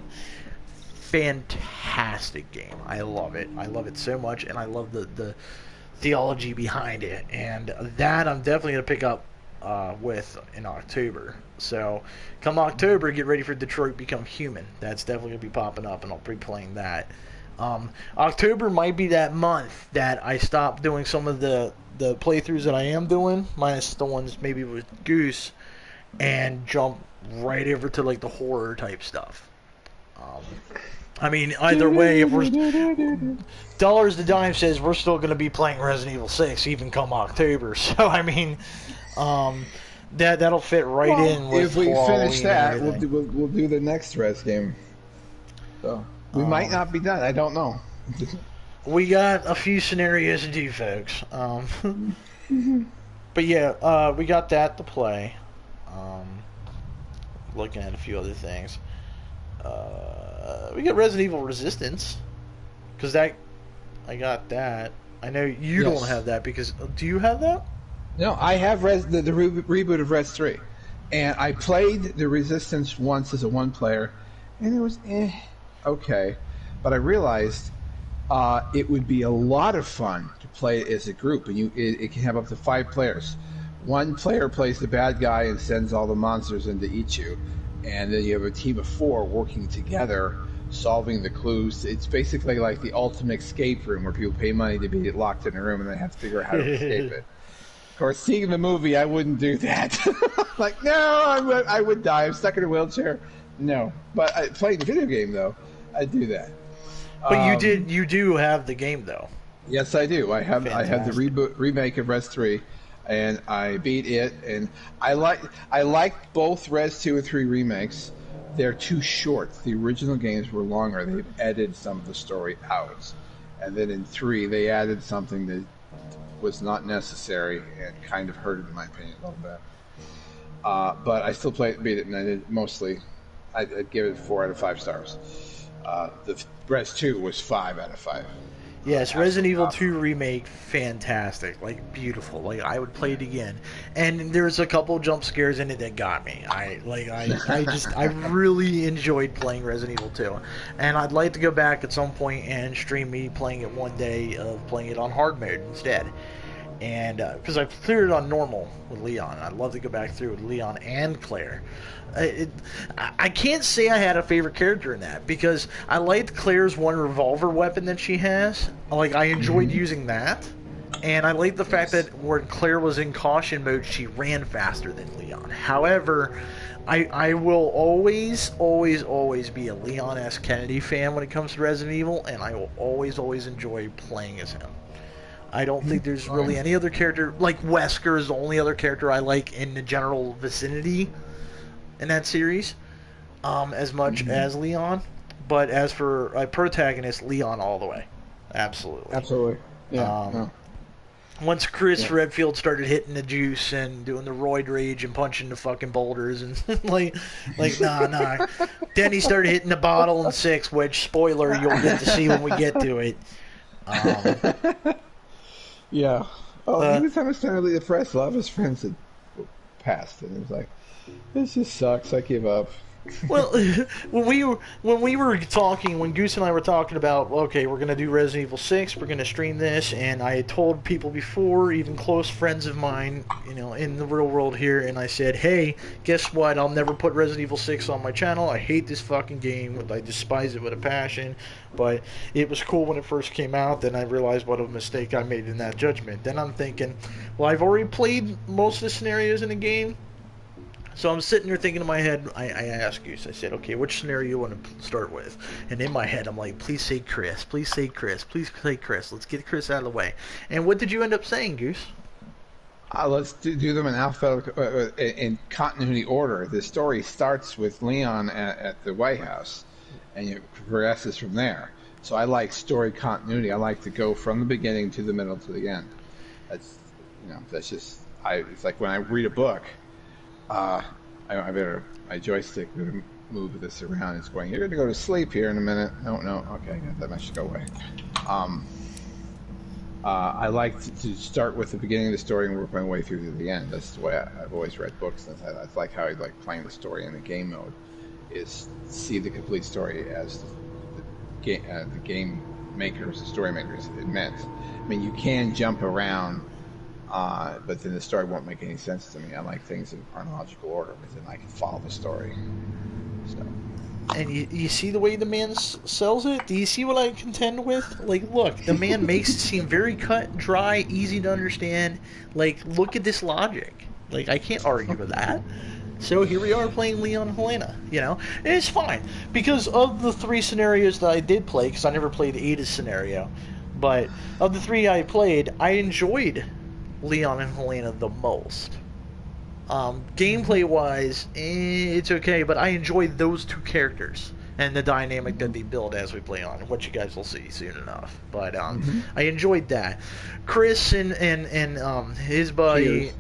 Fantastic game. I love it. I love it so much, and I love the theology behind it, and that I'm definitely going to pick up with in October. So come October, get ready for Detroit Become Human. That's definitely going to be popping up, and I'll be playing that. October might be that month that I stop doing some of the playthroughs that I am doing, minus the ones maybe with Goose, and jump right over to like the horror type stuff. Um, I mean, either way, if we're dollars to dime says we're still going to be playing Resident Evil 6 even come October. So I mean, um, that'll fit right Well, in if with we finish Halloween and that, everything. we'll do the next Res game. So we might not be done. I don't know. We got a few scenarios to do, folks. But yeah, we got that to play. Um, looking at a few other things. We got Resident Evil Resistance, because I got that. I know you Yes. don't have that because do you have that? No, I have the reboot of Res 3, and I played the Resistance once as a one-player, and it was okay, but I realized it would be a lot of fun to play it as a group, and it can have up to 5 players. One player plays the bad guy and sends all the monsters in to eat you, and then you have a team of 4 working together, solving the clues. It's basically like the ultimate escape room where people pay money to be locked in a room and they have to figure out how to escape it. Of course, seeing the movie, I wouldn't do that. Like, no, I would die. I'm stuck in a wheelchair. No, but playing the video game though, I'd do that. But you do have the game though. Yes, I do. I have Fantastic. the remake of Res 3, and I beat it. And I like both Res 2 and 3 remakes. They're too short. The original games were longer. They've edited some of the story out, and then in 3 they added something that was not necessary and kind of hurt it, in my opinion, a little bit. But I still beat it, and I did mostly. I'd give it 4 out of 5 stars. The Res 2 was 5 out of 5. Yes, Resident Evil 2 remake, fantastic, like beautiful. Like I would play it again, and there's a couple jump scares in it that got me. I really enjoyed playing Resident Evil 2, and I'd like to go back at some point and stream me playing it one day of playing it on hard mode instead. And because I've cleared it on normal with Leon, I'd love to go back through with Leon and Claire. I can't say I had a favorite character in that because I liked Claire's one revolver weapon that she has. Like I enjoyed using that, and I liked the fact that when Claire was in caution mode, she ran faster than Leon. However, I will always be a Leon S. Kennedy fan when it comes to Resident Evil, and I will always enjoy playing as him. I don't think there's really any other character like Wesker is the only other character I like in the general vicinity in that series, as much as Leon. But as for a protagonist, Leon all the way, absolutely. Yeah. Once Chris Redfield started hitting the juice and doing the roid rage and punching the fucking boulders and like nah. Then he started hitting the bottle in 6, which spoiler you'll get to see when we get to it. Yeah. Oh, he was understandably depressed. A lot of his friends had passed, and he was like, "This just sucks. I give up." Well, when we were talking, when Goose and I were talking about, okay, we're gonna do Resident Evil 6, we're gonna stream this, and I had told people before, even close friends of mine, you know, in the real world here, and I said, hey, guess what? I'll never put Resident Evil 6 on my channel. I hate this fucking game. I despise it with a passion. But it was cool when it first came out. Then I realized what a mistake I made in that judgment. Then I'm thinking, well, I've already played most of the scenarios in the game. So I'm sitting there thinking in my head, I asked Goose, I said, okay, which scenario you want to start with? And in my head, I'm like, please say Chris, please say Chris, please say Chris. Let's get Chris out of the way. And what did you end up saying, Goose? Let's do them in alphabetical, in continuity order. The story starts with Leon at the White House, and it progresses from there. So I like story continuity. I like to go from the beginning to the middle to the end. That's just, it's like when I read a book, my joystick would move this around. It's going, you're going to go to sleep here in a minute. No, okay, that must go away. I like to start with the beginning of the story and work my way through to the end. That's the way I've always read books. That's like how I like playing the story in the game mode, is see the complete story as the game makers, the story makers, it meant. I mean, you can jump around, but then the story won't make any sense to me. I like things in chronological order because then I can follow the story. So. And you see the way the man sells it? Do you see what I contend with? Like, look, the man makes it seem very cut, dry, easy to understand. Like, look at this logic. Like, I can't argue with that. So here we are playing Leon and Helena, you know? And it's fine. Because of the 3 scenarios that I did play, because I never played Ada's scenario, but of the 3 I played, I enjoyed Leon and Helena the most. Gameplay-wise, it's okay, but I enjoyed those 2 characters and the dynamic that they build as we play on, which you guys will see soon enough. But I enjoyed that. Chris and his buddy,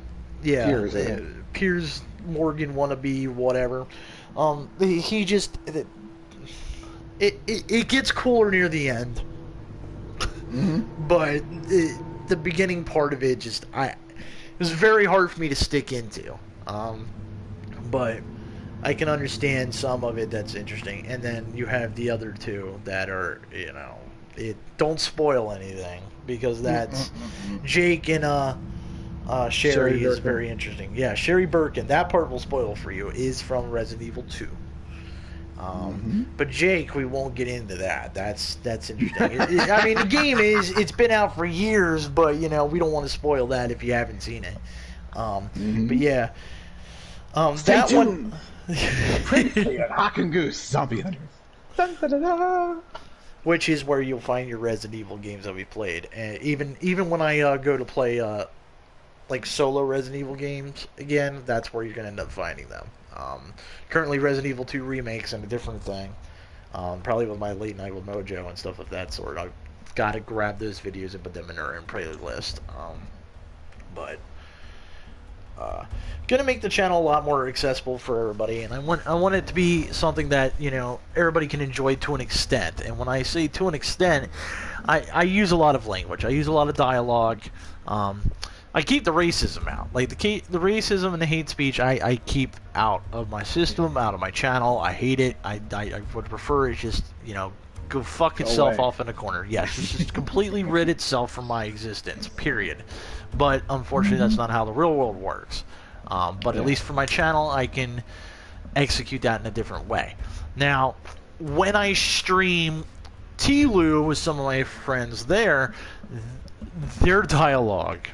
Piers Morgan wannabe, whatever. He just it gets cooler near the end, but the beginning part of it just it was very hard for me to stick into. But I can understand some of it that's interesting, and then you have the other 2 that are, you know, don't spoil anything, because that's Jake and Sherry is very interesting. Yeah, Sherry Birkin, that part will spoil for you, is from Resident Evil 2. But Jake, we won't get into that. That's interesting. I mean, the game it's been out for years, but, you know, we don't want to spoil that if you haven't seen it. But yeah, Stay that tuned. one. Hawk and Goose, Zombie Hunters. Dun, da, da, da. Which is where you'll find your Resident Evil games that we played. And even when I go to play like solo Resident Evil games again, that's where you're gonna end up finding them. Currently, Resident Evil 2 remakes and a different thing. Probably with my late night with Mojo and stuff of that sort. I've got to grab those videos and put them in our playlist. But gonna make the channel a lot more accessible for everybody, and I want it to be something that, you know, everybody can enjoy to an extent. And when I say to an extent, I use a lot of language, I use a lot of dialogue. I keep the racism out, like the racism and the hate speech. I keep out of my system, out of my channel. I hate it. I would prefer it just, you know, go fuck itself off in a corner. Yes, just completely rid itself from my existence. Period. But unfortunately, that's not how the real world works. But at least for my channel, I can execute that in a different way. Now, when I stream Tlu with some of my friends there, their dialogue,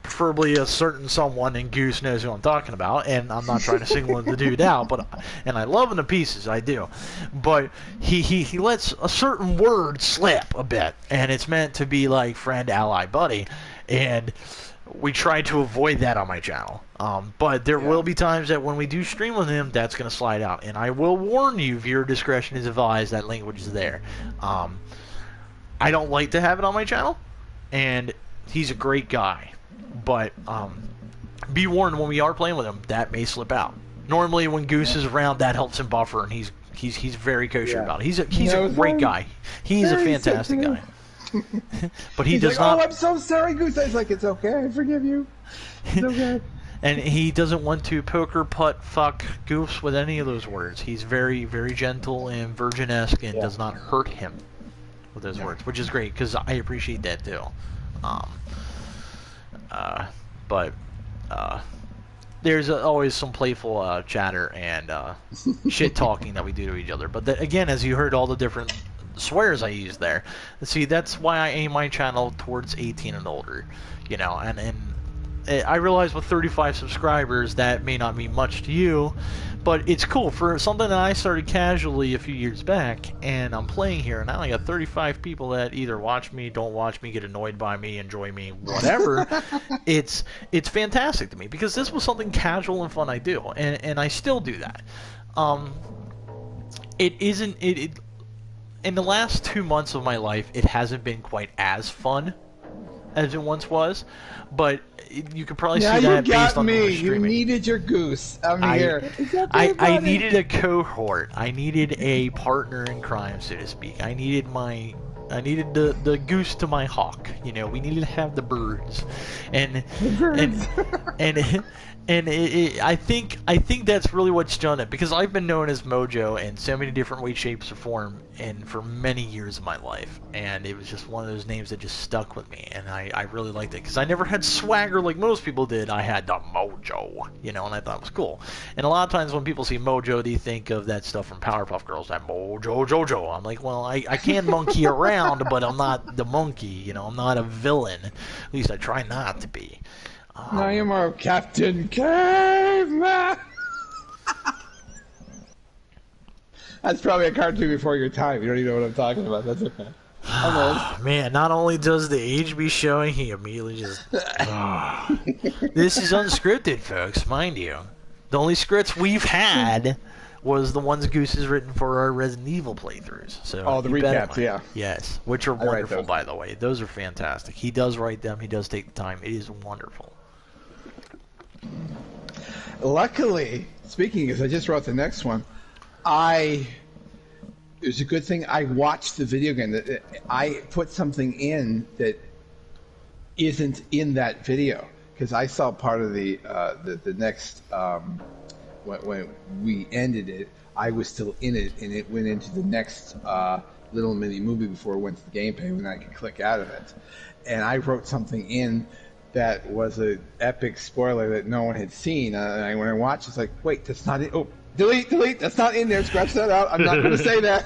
preferably a certain someone, and Goose knows who I'm talking about, and I'm not trying to single the dude out, and I love him to pieces, I do, but he lets a certain word slip a bit, and it's meant to be like friend, ally, buddy, and we try to avoid that on my channel. But there will be times that when we do stream with him, that's going to slide out, and I will warn you, viewer discretion is advised, that language is there. I don't like to have it on my channel, and he's a great guy, but be warned, when we are playing with him, that may slip out. Normally when Goose is around, that helps him buffer, and he's very kosher about it. He's a great guy. He's a fantastic guy. But he does not. Oh, I'm so sorry, Goose. I was like, it's okay, I forgive you. It's okay. And he doesn't want to poker, putt, fuck Goose with any of those words. He's very, very gentle and virgin-esque, and does not hurt him with those words, which is great, because I appreciate that too. But there's always some playful chatter and shit talking that we do to each other. But again, as you heard all the different swears I use there, see, that's why I aim my channel towards 18 and older, you know. And I realize with 35 subscribers that may not mean much to you, but it's cool for something that I started casually a few years back, and I'm playing here, and now I got 35 people that either watch me, don't watch me, get annoyed by me, enjoy me, whatever. It's fantastic to me, because this was something casual and fun I do, and I still do that. It isn't in the last 2 months of my life, it hasn't been quite as fun as it once was, but you could probably see that based on the streaming. You needed your Goose. I'm here. I needed a cohort. I needed a partner in crime, so to speak. I needed the goose to my hawk. You know, we needed to have the birds, and I think that's really what's done it, because I've been known as Mojo in so many different ways, shapes, or form, and for many years of my life, and it was just one of those names that just stuck with me, and I really liked it, because I never had swagger like most people did. I had the Mojo, you know, and I thought it was cool. And a lot of times when people see Mojo, they think of that stuff from Powerpuff Girls, that Mojo Jojo. I'm like, well, I can monkey around, but I'm not the monkey, you know. I'm not a villain. At least I try not to be. Now you're more Captain Caveman. That's probably a cartoon before your time. You don't even know what I'm talking about. That's okay. Man, not only does the age be showing, he immediately just... This is unscripted, folks, mind you. The only scripts we've had was the ones Goose has written for our Resident Evil playthroughs. So the recaps, yeah. Yes, which are wonderful, by the way. Those are fantastic. He does write them. He does take the time. It is wonderful. Luckily, speaking as I just wrote the next one, it was a good thing I watched the video game. That I put something in that isn't in that video because I saw part of the next when we ended it. I was still in it, and it went into the next little mini movie before it went to the gameplay when I could click out of it. And I wrote something in that was an epic spoiler that no one had seen. And when I watched, it's like, wait, that's not it. Oh, delete. That's not in there. Scratch that out. I'm not going to say that.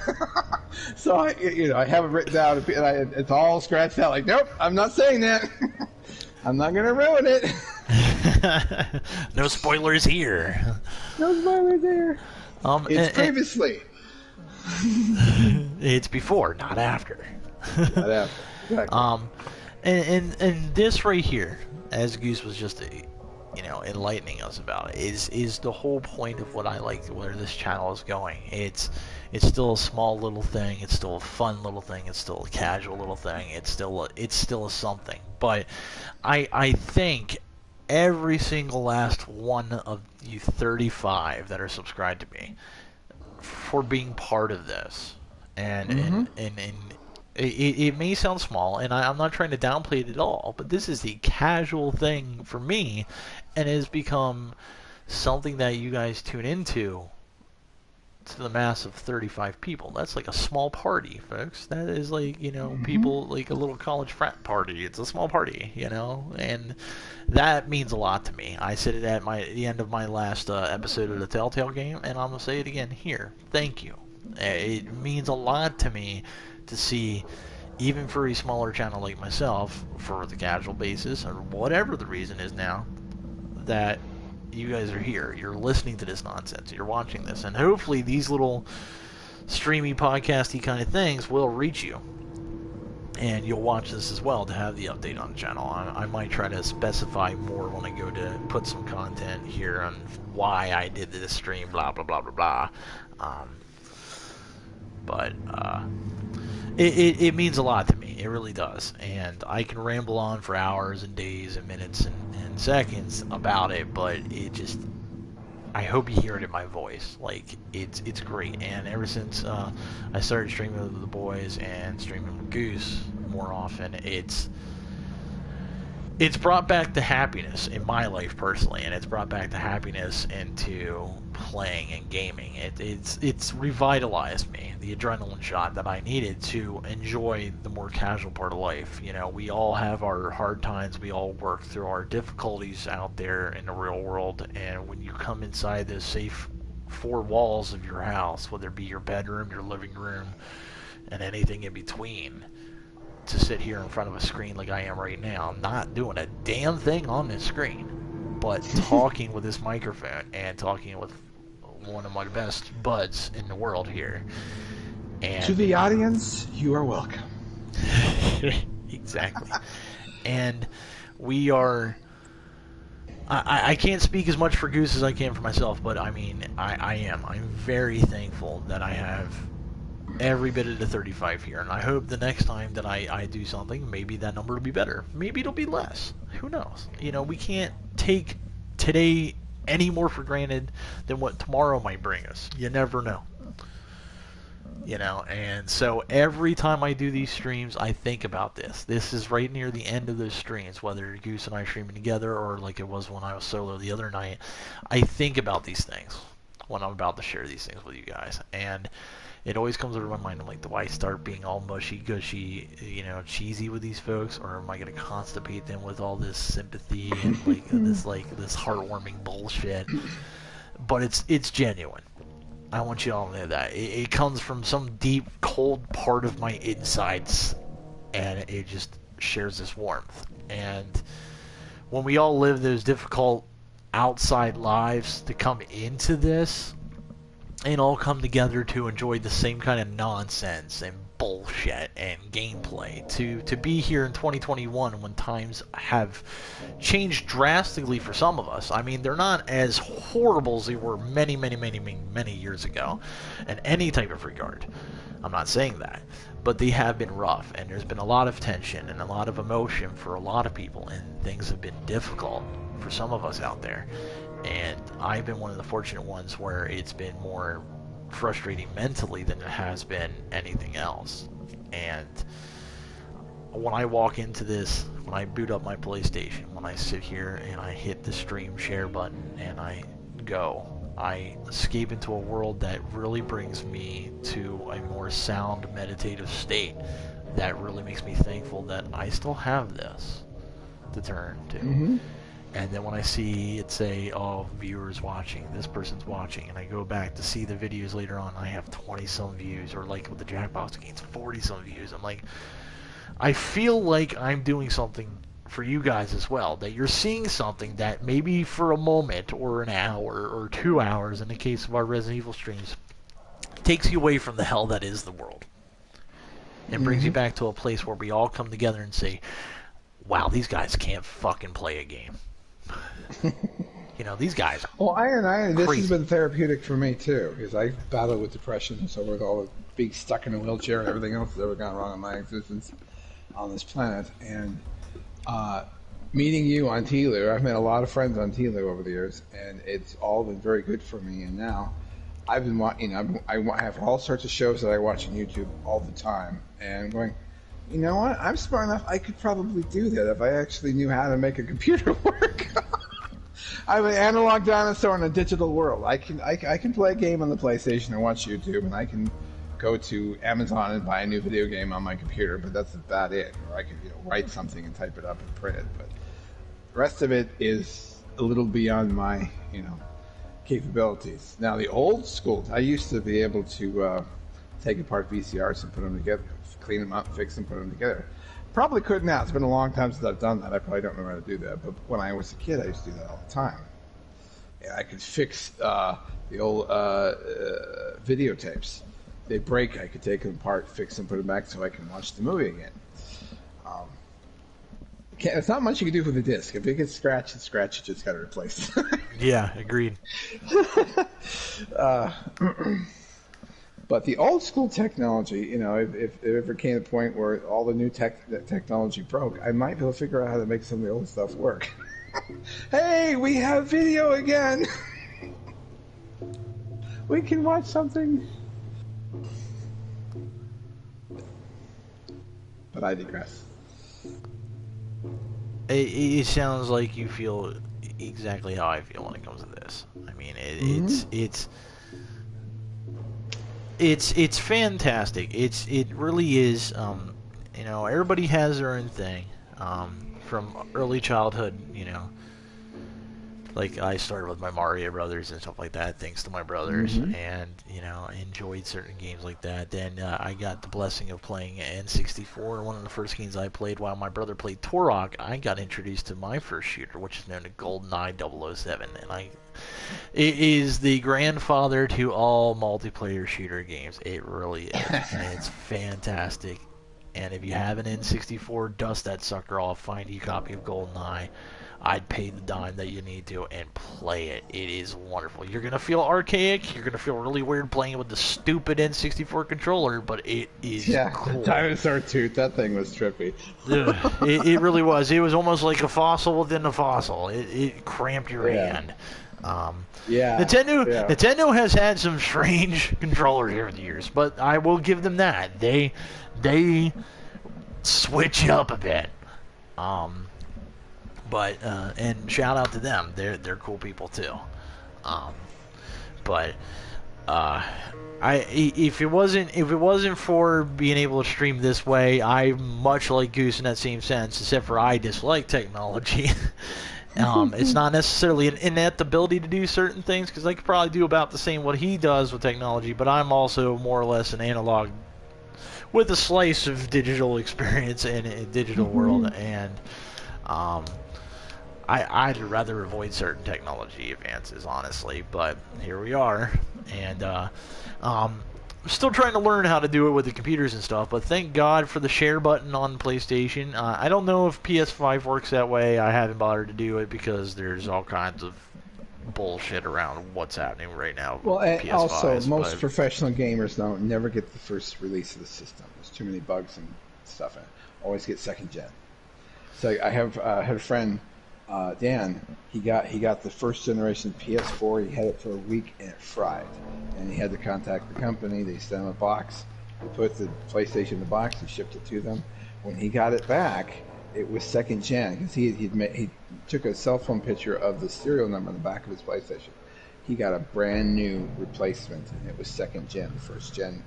So I have it written down, and it's all scratched out. Like, nope, I'm not saying that. I'm not going to ruin it. No spoilers here. No spoilers here. It's previously. It's before, not after. Not after. Exactly. And this right here, as Goose was just, enlightening us about, is the whole point of what I like, where this channel is going. It's still a small little thing. It's still a fun little thing. It's still a casual little thing. It's still a something. But I think every single last one of you 35 that are subscribed to me for being part of this, and it may sound small, and I'm not trying to downplay it at all, but this is the casual thing for me, and it has become something that you guys tune into to the mass of 35 people. That's like a small party, folks. That is like, people, like a little college frat party. It's a small party, and that means a lot to me. I said it at the end of my last episode of the Telltale game, and I'm going to say it again here. Thank you. It means a lot to me to see, even for a smaller channel like myself, for the casual basis, or whatever the reason is now, that you guys are here. You're listening to this nonsense. You're watching this. And hopefully these little streamy, podcasty kind of things will reach you. And you'll watch this as well to have the update on the channel. I might try to specify more when I go to put some content here on why I did this stream, blah, blah, blah, blah, blah. But it means a lot to me. It really does. And I can ramble on for hours and days and minutes and seconds about it, but I hope you hear it in my voice. Like, it's great. And ever since I started streaming with the boys and streaming with Goose more often, it's brought back the happiness in my life personally, and it's brought back the happiness into playing and gaming. It's revitalized me, the adrenaline shot that I needed to enjoy the more casual part of life. We all have our hard times. We all work through our difficulties out there in the real world, and when you come inside those safe four walls of your house, whether it be your bedroom, your living room, and anything in between, to sit here in front of a screen like I am right now, not doing a damn thing on this screen, but talking with this microphone and talking with one of my best buds in the world here. And to the audience, you are welcome. Exactly. And we are... I can't speak as much for Goose as I can for myself, but I mean, I am. I'm very thankful that I have every bit of the 35 here, and I hope the next time that I do something, maybe that number will be better. Maybe it'll be less. Who knows? We can't take today any more for granted than what tomorrow might bring us. You never know. And so every time I do these streams, I think about this. This is right near the end of those streams, whether Goose and I are streaming together or like it was when I was solo the other night. I think about these things when I'm about to share these things with you guys. And it always comes over my mind. I'm like, do I start being all mushy, gushy, cheesy with these folks, or am I going to constipate them with all this sympathy and this heartwarming bullshit? But it's genuine. I want you all to know that it comes from some deep, cold part of my insides, and it just shares this warmth. And when we all live those difficult outside lives, to come into this and all come together to enjoy the same kind of nonsense and bullshit and gameplay. To be here in 2021 when times have changed drastically for some of us. I mean, they're not as horrible as they were many, many, many, many, many years ago in any type of regard. I'm not saying that. But they have been rough, and there's been a lot of tension and a lot of emotion for a lot of people, and things have been difficult for some of us out there. And I've been one of the fortunate ones where it's been more frustrating mentally than it has been anything else. And when I walk into this, when I boot up my PlayStation, when I sit here and I hit the stream share button and I go, I escape into a world that really brings me to a more sound meditative state that really makes me thankful that I still have this to turn to. Mm-hmm. And then when I see it say, oh, viewers watching, this person's watching, and I go back to see the videos later on, I have 20-some views, or like with the Jackbox games, 40-some views. I'm like, I feel like I'm doing something for you guys as well, that you're seeing something that maybe for a moment, or an hour, or 2 hours, in the case of our Resident Evil streams, takes you away from the hell that is the world. And brings you back to a place where we all come together and say, wow, these guys can't fucking play a game. You know, these guys. Well, Iron, this crazy. has been therapeutic for me too, because I battled with depression, so with all the being stuck in a wheelchair and everything else that's ever gone wrong in my existence on this planet, and meeting you on TLU, I've made a lot of friends on TLU over the years, and it's all been very good for me. And now I've been watching. I have all sorts of shows that I watch on YouTube all the time, and I'm going, you know what? I'm smart enough. I could probably do that if I actually knew how to make a computer work. I'm an analog dinosaur in a digital world. I can play a game on the PlayStation and watch YouTube, and I can go to Amazon and buy a new video game on my computer, but that's about it. Or I could write something and type it up and print it. But the rest of it is a little beyond my capabilities. Now the old school, I used to be able to take apart VCRs and put them together, clean them up, fix them, put them together. Probably could now. It's been a long time since I've done that. I probably don't know how to do that. But when I was a kid, I used to do that all the time. Yeah, I could fix the old videotapes. They break, I could take them apart, fix them, put them back so I can watch the movie again. It's not much you can do with a disc. If it gets scratched, you just got to replace it. Yeah, agreed. But the old school technology, if it ever came to the point where all the new technology broke, I might be able to figure out how to make some of the old stuff work. Hey, we have video again! We can watch something. But I digress. It sounds like you feel exactly how I feel when it comes to this. I mean, it's fantastic. It really is. Everybody has their own thing. From early childhood, like I started with my Mario Brothers and stuff like that, thanks to my brothers, and enjoyed certain games like that. Then I got the blessing of playing N64. One of the first games I played while my brother played Turok, I got introduced to my first shooter, which is known as GoldenEye 007, and it is the grandfather to all multiplayer shooter games. It really is, and it's fantastic. And if you have an N64, dust that sucker off, find you a copy of GoldenEye. I'd pay the dime that you need to and play it. It is wonderful. You're going to feel archaic. You're going to feel really weird playing it with the stupid N64 controller, but it is cool. The dinosaur tooth, that thing was trippy. It really was. It was almost like a fossil within a fossil. It cramped your hand. Nintendo has had some strange controllers over the years, but I will give them that. They switch up a bit. But and shout out to them. They're cool people too. If it wasn't for being able to stream this way, I'm much like Goose in that same sense, except for I dislike technology. It's not necessarily an innate ability to do certain things, because I could probably do about the same what he does with technology, but I'm also more or less an analog with a slice of digital experience in a digital world, and I'd rather avoid certain technology advances, honestly, but here we are, and I'm still trying to learn how to do it with the computers and stuff. But thank God for the share button on PlayStation. I don't know if PS5 works that way. I haven't bothered to do it because there's all kinds of bullshit around what's happening right now with Well, and PS5s. also, most But professional gamers don't never get the first release of the system. There's too many bugs and stuff in it. Always get second gen. So I have had a friend, Dan. He got the first generation PS4. He had it for a week and it fried. And he had to contact the company. They sent him a box. They put the PlayStation in the box and shipped it to them. When he got it back, it was second gen because he took a cell phone picture of the serial number on the back of his PlayStation. He got a brand new replacement, and it was second gen. First gen,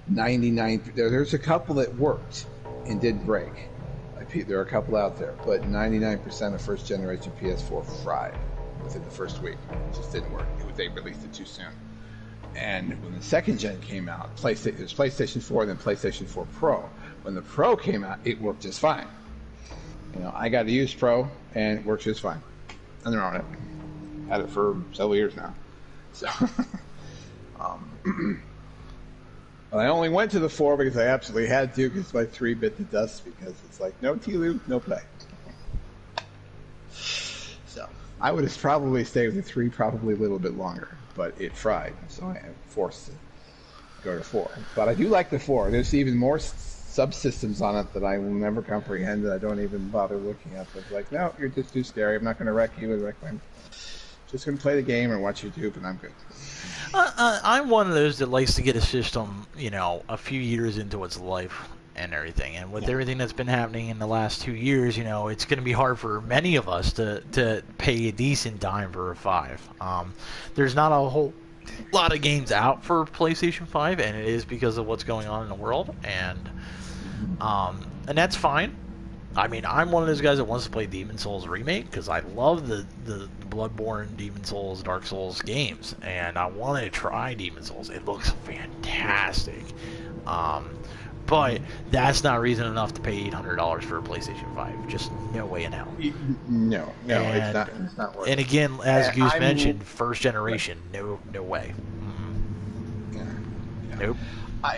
99. There's a couple that worked and did break. There are a couple out there, but 99% of first generation PS4 fried within the first week. It just didn't work. They released it too soon. And when the second gen came out, there's PlayStation 4 and then PlayStation 4 Pro. When the Pro came out, it worked just fine. You know, I got to use Pro, and it works just fine. Nothing wrong with it. Had it for several years now. So, I only went to the 4 because I absolutely had to, because my 3 bit to dust, because it's like, no TLU, no play. So, I would have probably stayed with the 3 probably a little bit longer, but it fried, so I am forced to go to 4. But I do like the 4. There's even more subsystems on it that I will never comprehend, that I don't even bother looking at. It's like, no, you're just too scary. I'm not going to wreck you and wreck my... Just going to play the game or watch YouTube, and I'm good. I'm one of those that likes to get a system, you know, a few years into its life and everything. And with everything that's been happening in the last 2 years, you know, it's going to be hard for many of us to pay a decent dime for a 5. There's not a whole lot of games out for PlayStation 5, and it is because of what's going on in the world, and that's fine. I mean, I'm one of those guys that wants to play Demon Souls Remake because I love the Bloodborne, Demon Souls, Dark Souls games, and I wanted to try Demon Souls. It looks fantastic. But that's not reason enough to pay $800 for a PlayStation 5. Just no way in hell. No, it's not worth it. And again, as Goose mentioned, first generation, no way. Yeah. Nope.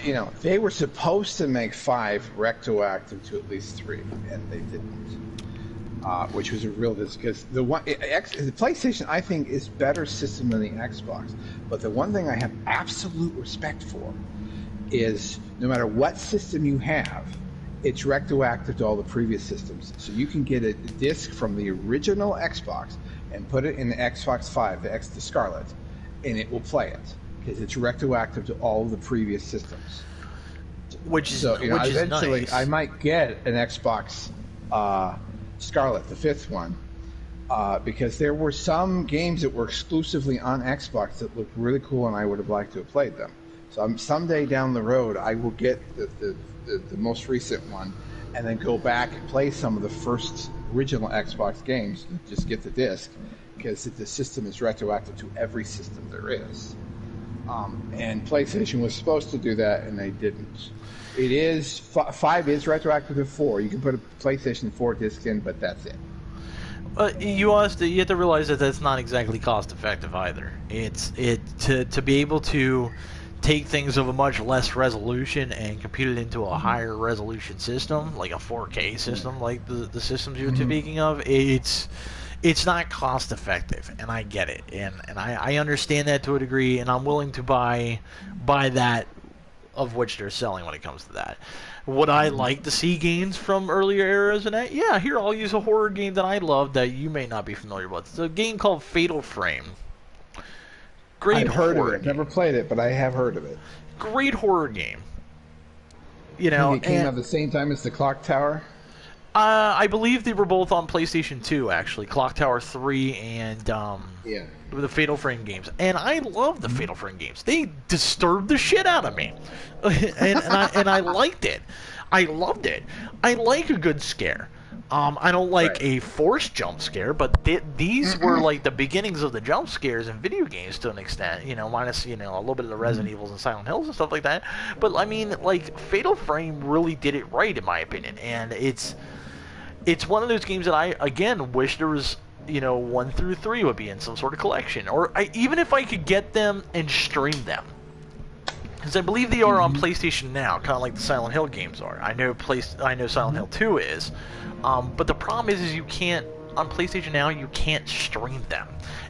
You know, they were supposed to make 5 retroactive to at least 3, and they didn't. Which was a real because the PlayStation, I think, is better system than the Xbox. But the one thing I have absolute respect for is no matter what system you have, it's retroactive to all the previous systems. So you can get a disc from the original Xbox and put it in the Xbox 5, the Scarlet, and it will play it because it's retroactive to all of the previous systems. Which is so, you know, which eventually is nice. I might get an Xbox Scarlet, the 5th one, because there were some games that were exclusively on Xbox that looked really cool, and I would have liked to have played them. So someday down the road, I will get the most recent one, and then go back and play some of the first original Xbox games. And just get the disc, because the system is retroactive to every system there is. And PlayStation was supposed to do that, and they didn't. It is 5 is retroactive to 4. You can put a PlayStation 4 disc in, but that's it. You have to realize that that's not exactly cost effective either. To be able to take things of a much less resolution and compute it into a higher resolution system, like a 4K system, like the systems you're speaking of. It's not cost effective, and I get it, and I understand that to a degree, and I'm willing to buy that of which they're selling when it comes to that. Would I like to see games from earlier eras and that? Yeah, here, I'll use a horror game that I love that you may not be familiar with. It's a game called Fatal Frame. Great I've heard of horror it. game. Never played it, but I have heard of it. Great horror game. You know, it came out at the same time as the Clock Tower? I believe they were both on PlayStation 2, actually. Clock Tower 3 and the Fatal Frame games. And I love the Fatal Frame games. They disturbed the shit out of me. and I liked it. I loved it. I like a good scare. I don't like a forced jump scare, but these were like the beginnings of the jump scares in video games to an extent, you know, minus, you know, a little bit of the Resident Evils and Silent Hills and stuff like that. But, I mean, like, Fatal Frame really did it right, in my opinion. And it's one of those games that I, again, wish there was, 1 through 3 would be in some sort of collection. Or even if I could get them and stream them. Because I believe they are on PlayStation Now, kind of like the Silent Hill games are. I know Silent Hill 2 is. But the problem is you can't, on PlayStation Now, you can't stream them.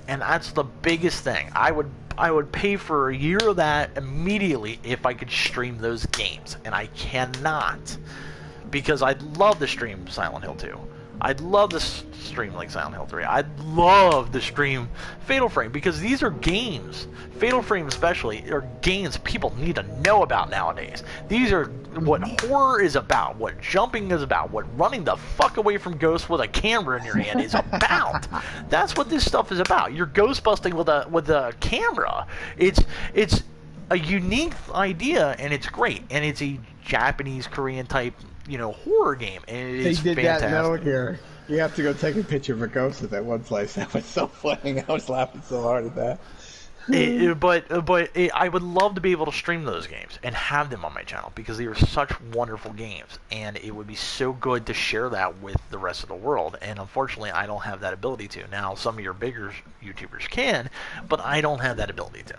And that's the biggest thing. I would pay for a year of that immediately if I could stream those games. And I cannot. Because I'd love to stream Silent Hill 2. I'd love to stream like Silent Hill 3. I'd love to stream Fatal Frame, because these are games. Fatal Frame especially are games people need to know about nowadays. These are what horror is about, what jumping is about, what running the fuck away from ghosts with a camera in your hand is about. That's what this stuff is about. You're ghost busting with a camera. It's a unique idea, and it's great. And it's a Japanese, Korean type horror game, and it is fantastic. They did fantastic. that note here. You have to go take a picture of a ghost at that one place. That was so funny. I was laughing so hard at that. I would love to be able to stream those games and have them on my channel, because they are such wonderful games, and it would be so good to share that with the rest of the world. And unfortunately, I don't have that ability to. Now, some of your bigger YouTubers can, but I don't have that ability to.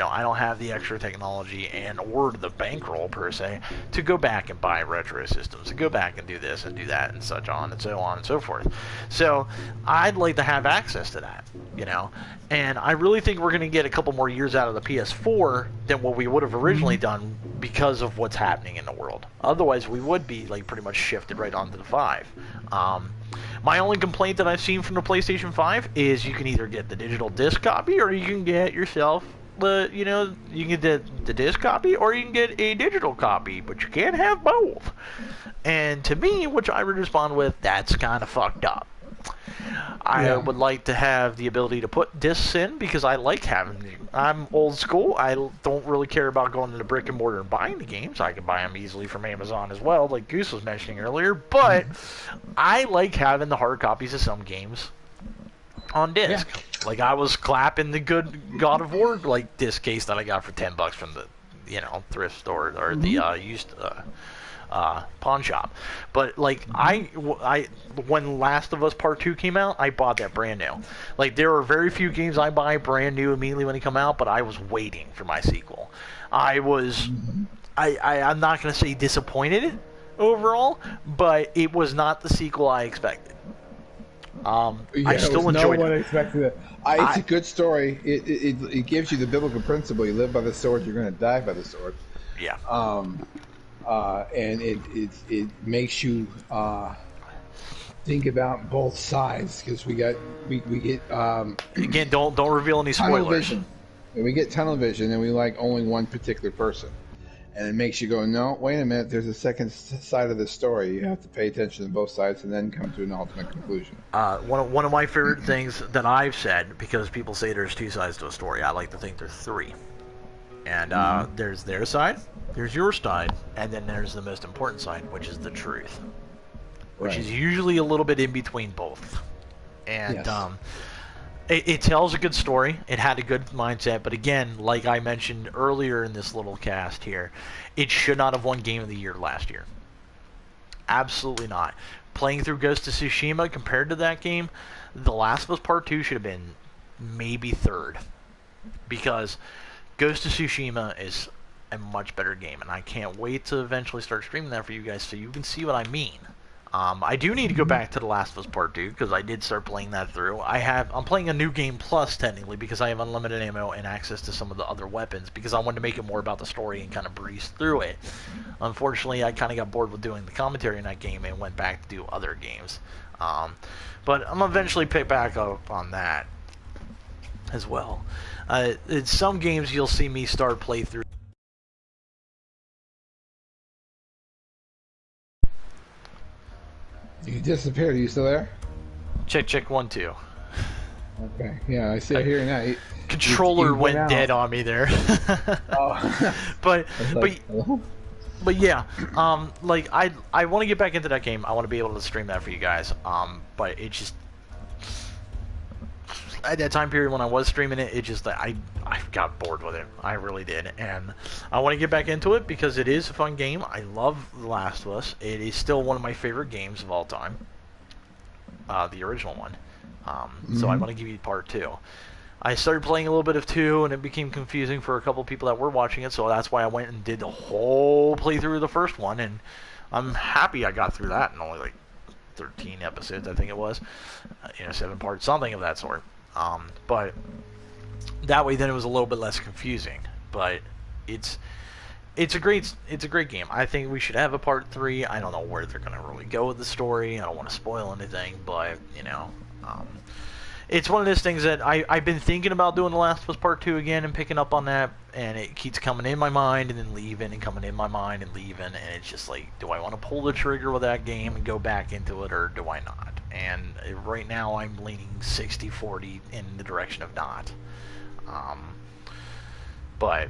I don't have the extra technology or the bankroll, per se, to go back and buy retro systems, to go back and do this and do that and such on and so forth. So I'd like to have access to that, and I really think we're going to get a couple more years out of the PS4 than what we would have originally done, because of what's happening in the world. Otherwise, we would be pretty much shifted right onto the 5. My only complaint that I've seen from the PlayStation 5 is you can either get the digital disc copy, or you can get yourself you can get the disc copy, or you can get a digital copy, but you can't have both. And to me, which I would respond with, that's kind of fucked up. I would like to have the ability to put discs in, because I like having them. I'm old school. I don't really care about going to the brick and mortar and buying the games. I can buy them easily from Amazon as well, like Goose was mentioning earlier. But I like having the hard copies of some games on disc. Yeah. Like, I was clapping the good God of War disc case that I got for $10 from the thrift store, or the used pawn shop. But I when Last of Us Part 2 came out, I bought that brand new. There are very few games I buy brand new immediately when they come out, but I was waiting for my sequel. I'm not going to say disappointed overall, but it was not the sequel I expected. I still enjoyed it. No one expected it. It's a good story. It gives you the biblical principle: you live by the sword, you're going to die by the sword. Yeah. And it makes you think about both sides, because we get again, don't reveal any spoilers. Tunnel vision. And we get tunnel vision, and we like only one particular person. And it makes you go, no, wait a minute, there's a second side of the story. You have to pay attention to both sides and then come to an ultimate conclusion. One of my favorite things that I've said, because people say there's two sides to a story, I like to think there's three. And there's their side, there's your side, and then there's the most important side, which is the truth. Which is usually a little bit in between both. And it tells a good story. It had a good mindset, but again, like I mentioned earlier in this little cast here, it should not have won Game of the Year last year. Absolutely not. Playing through Ghost of Tsushima compared to that game, The Last of Us Part 2 should have been maybe third. Because Ghost of Tsushima is a much better game, and I can't wait to eventually start streaming that for you guys so you can see what I mean. I do need to go back to The Last of Us Part 2, because I did start playing that through. I'm playing a new game plus, technically, because I have unlimited ammo and access to some of the other weapons, because I wanted to make it more about the story and kind of breeze through it. Unfortunately, I kind of got bored with doing the commentary in that game and went back to do other games. But I'm eventually pick back up on that as well. In some games, you'll see me start playthrough. You disappeared. Are you still there? Check 1 2. Okay. Yeah, I see it here now. Controller went dead on me there. Oh. but yeah, like I want to get back into that game. I want to be able to stream that for you guys. But it just, at that time period when I was streaming it, it just, I got bored with it. I really did, and I want to get back into it because it is a fun game. I love The Last of Us. It is still one of my favorite games of all time. the original one. So I want to give you part 2. I started playing a little bit of 2, and it became confusing for a couple of people that were watching it, so that's why I went and did the whole playthrough of the first one, and I'm happy I got through that in only like 13 episodes, I think it was. 7 parts, something of that sort. But that way then it was a little bit less confusing. But it's a great game. I think we should have a part 3. I don't know where they're going to really go with the story. I don't want to spoil anything, but it's one of those things that I've been thinking about doing The Last of Us Part 2 again and picking up on that, and it keeps coming in my mind and then leaving and coming in my mind and leaving, and it's just like, do I want to pull the trigger with that game and go back into it, or do I not? And right now I'm leaning 60-40 in the direction of not. But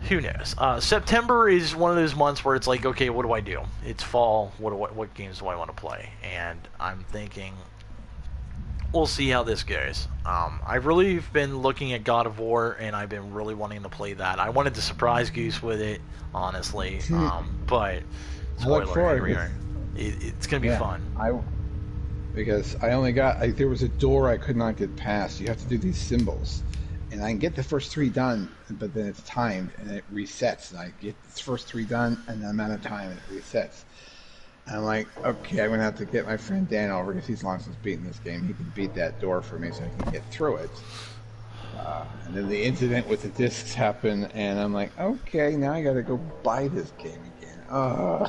who knows? September is one of those months where it's like, okay, what do I do? It's fall. What games do I want to play? And I'm thinking, we'll see how this goes. I've really been looking at God of War, and I've been really wanting to play that. I wanted to surprise Goose with it, honestly, but spoiler, here we are. It's going to be fun. Because I only got, there was a door I could not get past. You have to do these symbols, and I can get the first 3 done, but then it's timed and it resets, and I get the first 3 done and the amount of time and it resets. And I'm like, okay, I'm gonna have to get my friend Dan over because he's long since beaten this game. He can beat that door for me so I can get through it. And then the incident with the discs happened, and I'm like, okay, now I gotta go buy this game again. Well,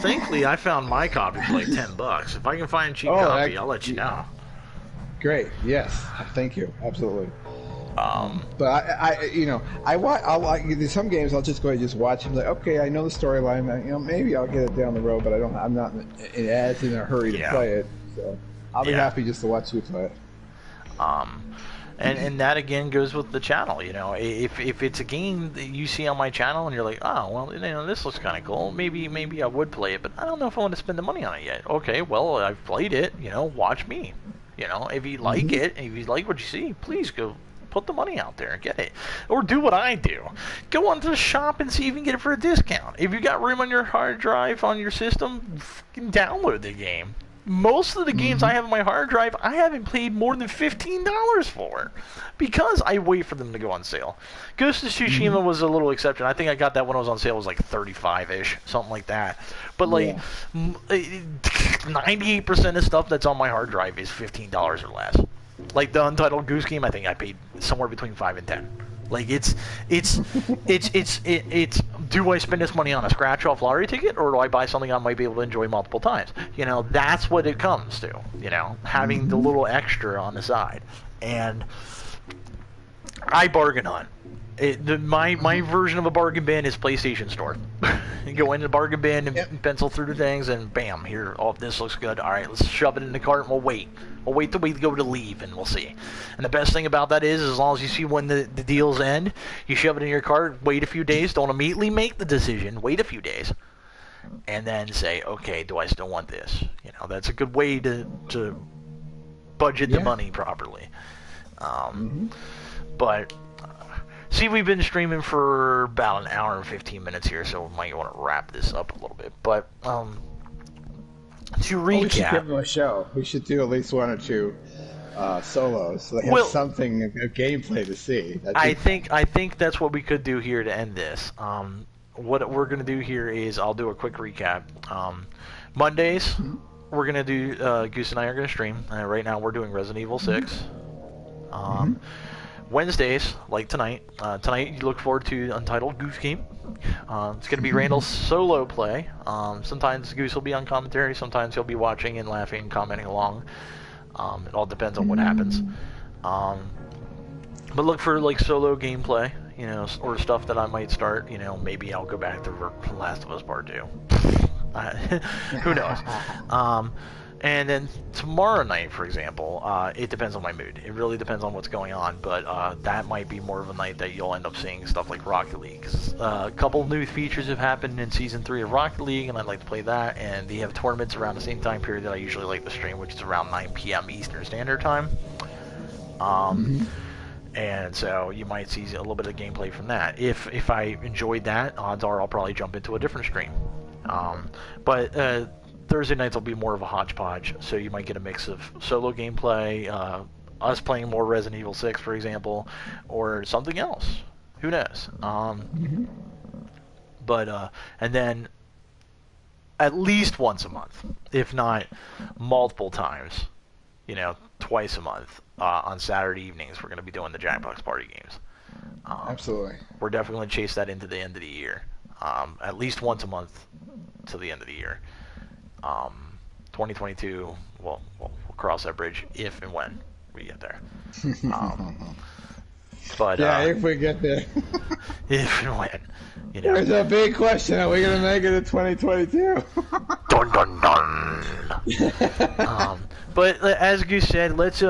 thankfully, I found my copy for like $10. If I can find a cheap copy, I'll let you know. Great, yes, thank you, absolutely. But I'll like some games. I'll just go ahead and just watch them. Like, okay, I know the storyline. Maybe I'll get it down the road, but I'm not as in a hurry to play it. So I'll be happy just to watch you play it. And that again goes with the channel. If it's a game that you see on my channel and you're like, oh well, this looks kind of cool. Maybe I would play it, but I don't know if I want to spend the money on it yet. Okay, well I've played it. Watch me. If you like it, if you like what you see, please go put the money out there and get it. Or do what I do. Go onto the shop and see if you can get it for a discount. If you got room on your hard drive on your system, fucking download the game. Most of the games I have on my hard drive, I haven't paid more than $15 for, because I wait for them to go on sale. Ghost of Tsushima was a little exception. I think I got that when it was on sale. It was like 35-ish, something like that. But like 98% of stuff that's on my hard drive is $15 or less. Like the Untitled Goose game, I think I paid somewhere between 5 and 10. Like it's do I spend this money on a scratch-off lottery ticket, or do I buy something I might be able to enjoy multiple times? That's what it comes to. Having the little extra on the side, and I bargain hunt. My version of a bargain bin is PlayStation Store. You go into the bargain bin and pencil through the things, and bam, here, this looks good. All right, let's shove it in the cart, and we'll wait. We'll wait till we go to leave, and we'll see. And the best thing about that is, as long as you see when the deals end, you shove it in your cart, wait a few days, don't immediately make the decision, wait a few days, and then say, okay, do I still want this? That's a good way to budget the money properly. But... see, we've been streaming for about an hour and 15 minutes here, so we might want to wrap this up a little bit. But to recap, we should give them a show. We should do at least 1 or 2 solos, so they have something of gameplay to see. I think that's what we could do here to end this. What we're going to do here is I'll do a quick recap. Mondays, we're going to do Goose and I are going to stream. Right now, we're doing Resident Evil 6. Wednesdays, like tonight, you look forward to Untitled Goose Game. It's going to be Randall's solo play. Sometimes Goose will be on commentary, sometimes he'll be watching and laughing, commenting along. It all depends on what happens. But look for like solo gameplay, or stuff that I might start. Maybe I'll go back to Last of Us Part 2. Who knows? And then tomorrow night, for example, it depends on my mood. It really depends on what's going on, but that might be more of a night that you'll end up seeing stuff like Rocket League. Because a couple new features have happened in Season 3 of Rocket League, and I'd like to play that. And they have tournaments around the same time period that I usually like to stream, which is around 9 p.m. Eastern Standard Time. And so you might see a little bit of gameplay from that. If I enjoyed that, odds are I'll probably jump into a different stream. But Thursday nights will be more of a hodgepodge, so you might get a mix of solo gameplay, us playing more Resident Evil 6, for example, or something else. Who knows? But and then at least once a month, if not multiple times, you know, twice a month, on Saturday evenings, we're going to be doing the Jackbox Party games. Absolutely. We're definitely going to chase that into the end of the year. At least once a month to the end of the year. 2022, we'll cross that bridge if and when we get there. But yeah, if we get there. If and when. You know. There's a big question. Are we going to make it in 2022? Dun dun dun. But as Goose said, let's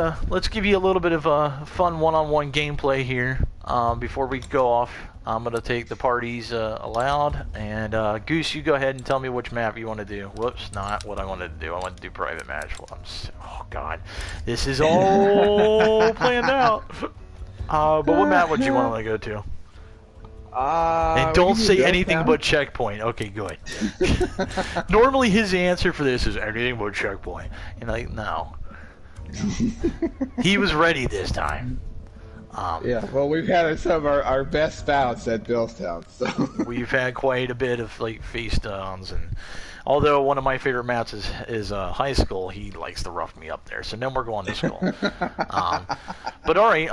give you a little bit of fun one-on-one gameplay here before we go off. I'm gonna take the parties allowed, and Goose, you go ahead and tell me which map you want to do. Whoops, not what I wanted to do. I wanted to do private match. Well, oh God, this is all planned out. But what map would you want to go to? And don't say anything but checkpoint. Okay, good. Normally his answer for this is anything but checkpoint. And like, no. He was ready this time. Yeah, well, we've had some of our best bouts at Billstown. So. We've had quite a bit of like face downs, and although one of my favorite maps is high school, he likes to rough me up there. So then we're going to school. But all right,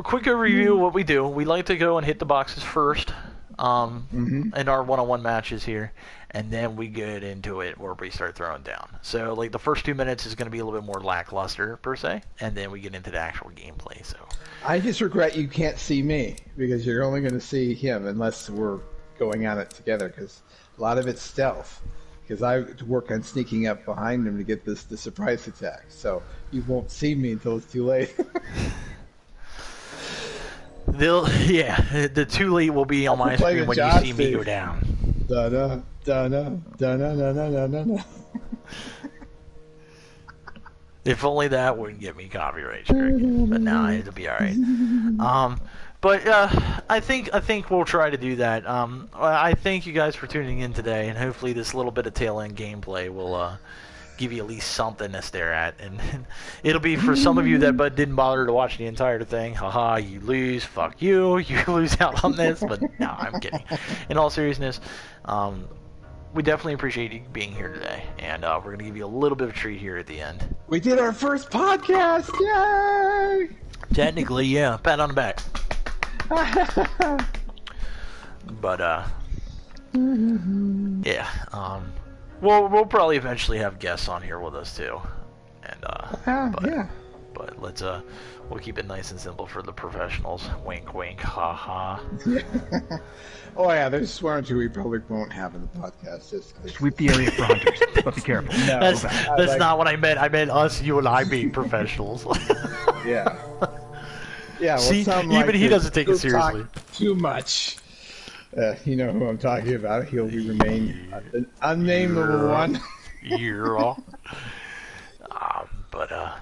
quick review of what we do. We like to go and hit the boxes first in our one-on-one matches here, and then we get into it where we start throwing down. So like the first 2 minutes is going to be a little bit more lackluster per se, and then we get into the actual gameplay. So I just regret you can't see me because you're only going to see him unless we're going at it together, because a lot of it's stealth. Because I work on sneaking up behind him to get the surprise attack, so you won't see me until it's too late. The too late will be on my screen when you see me go down. Da-da, da-da, da-da, da-da, da-da. If only that wouldn't get me copyright strike. But now it'll be alright. But I think we'll try to do that. I thank you guys for tuning in today, and hopefully this little bit of tail end gameplay will give you at least something to stare at. And it'll be for some of you that didn't bother to watch the entire thing. Haha, you lose. Fuck you. You lose out on this. But no, I'm kidding. In all seriousness, we definitely appreciate you being here today, and we're going to give you a little bit of a treat here at the end. We did our first podcast! Yay! Technically, yeah. Pat on the back. But yeah, we'll probably eventually have guests on here with us too, and but let's we'll keep it nice and simple for the professionals. Wink, wink, ha ha. Oh yeah, there's one or two we probably won't have in the podcast. Just sweep the area for hunters, but be careful. No, that's not what I meant. I meant us, you and I being professionals. Yeah. Yeah, well, see, even he doesn't take it seriously. Too much. You know who I'm talking about. He'll remain an unnameable one. Yeah. But a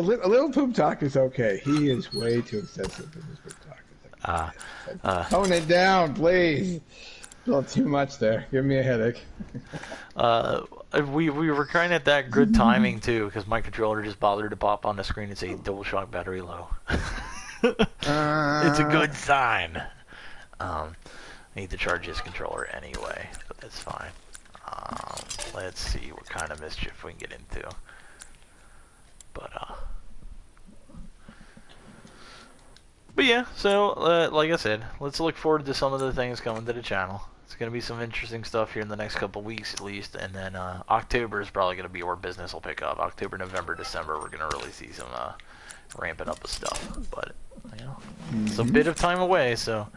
little poop talk is okay. He is way too excessive in his poop talk. Tone it down, please. A little too much there. Give me a headache. We were kind of at that good timing too, because my controller just bothered to pop on the screen and say DualShock battery low. It's a good sign. I need to charge this controller anyway, but that's fine. Let's see what kind of mischief we can get into. But yeah, so like I said, let's look forward to some of the things coming to the channel. It's going to be some interesting stuff here in the next couple weeks at least, and then October is probably going to be where business will pick up. October, November, December, we're going to really see some ramping up of stuff. But you know, it's a bit of time away, so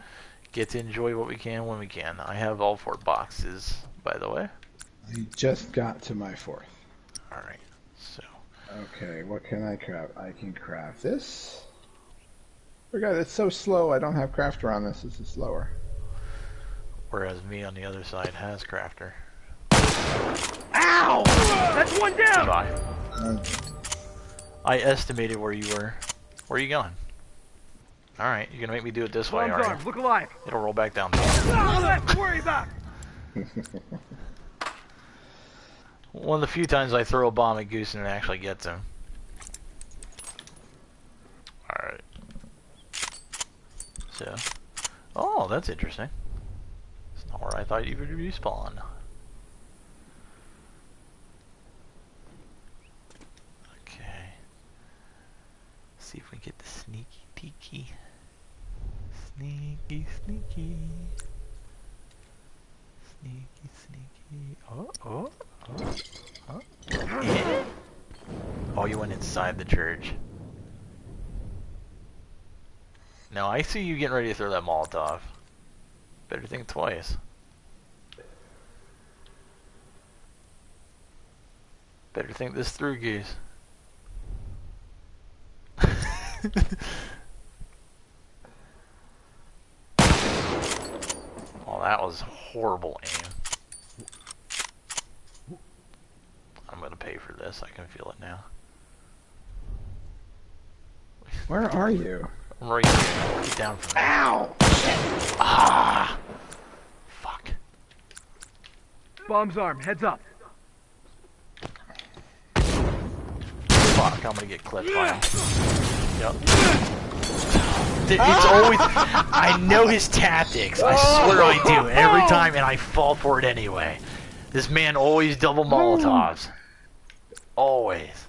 get to enjoy what we can when we can. I have all 4 boxes, by the way. I just got to my 4th. All right, so. Okay, what can I craft? I can craft this. Forgot it's so slow. I don't have crafter on this. This is slower. Whereas me on the other side has crafter. Ow! That's one down! Bye. I estimated where you were. Where are you going? Alright, you're gonna make me do it this way, aren't you? Look alive! It'll roll back down. No, let's worry about! One of the few times I throw a bomb at Goose and it actually gets him. Alright. So. Oh, that's interesting. It's not where I thought you would respawn. Okay. See if we get the sneaky peeky. Sneaky, sneaky. Sneaky, sneaky. Oh, oh, oh, oh. Yeah. Oh, you went inside the church. Now, I see you getting ready to throw that Molotov. Better think twice. Better think this through, Goose. Oh, that was horrible aim. I'm gonna pay for this. I can feel it now. Where are you? I'm right here. Get down from there. Ow! Ah! Fuck. Bomb's armed. Heads up. Fuck, I'm gonna get clipped by him. Yep. It's always... I know his tactics. I swear I do. Every time, and I fall for it anyway. This man always double Molotovs. Always.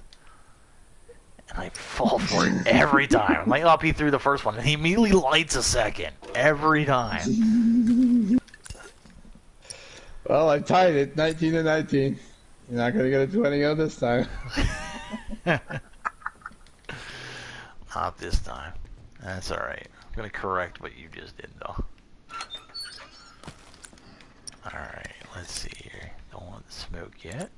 And I fall for it every time. I'm like, oh, he threw the first one, and he immediately lights a second. Every time. Well, I tied it, 19 to 19. You're not gonna get a 20-0 this time. Not this time. That's alright. I'm gonna correct what you just did, though. Alright, let's see here. Don't want the smoke yet.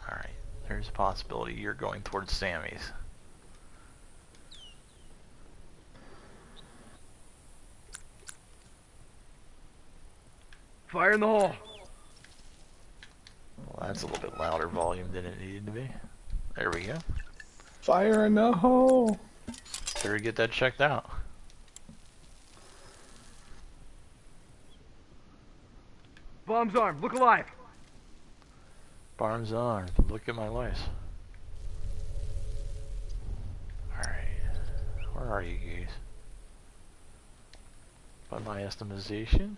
Alright, there's a possibility you're going towards Sammy's. Fire in the hole. Well, that's a little bit louder volume than it needed to be. There we go. Fire in the hole. Better get that checked out. Bomb's armed. Look alive. Barnes on. Look at my lice. Alright. Where are you guys? By my estimation,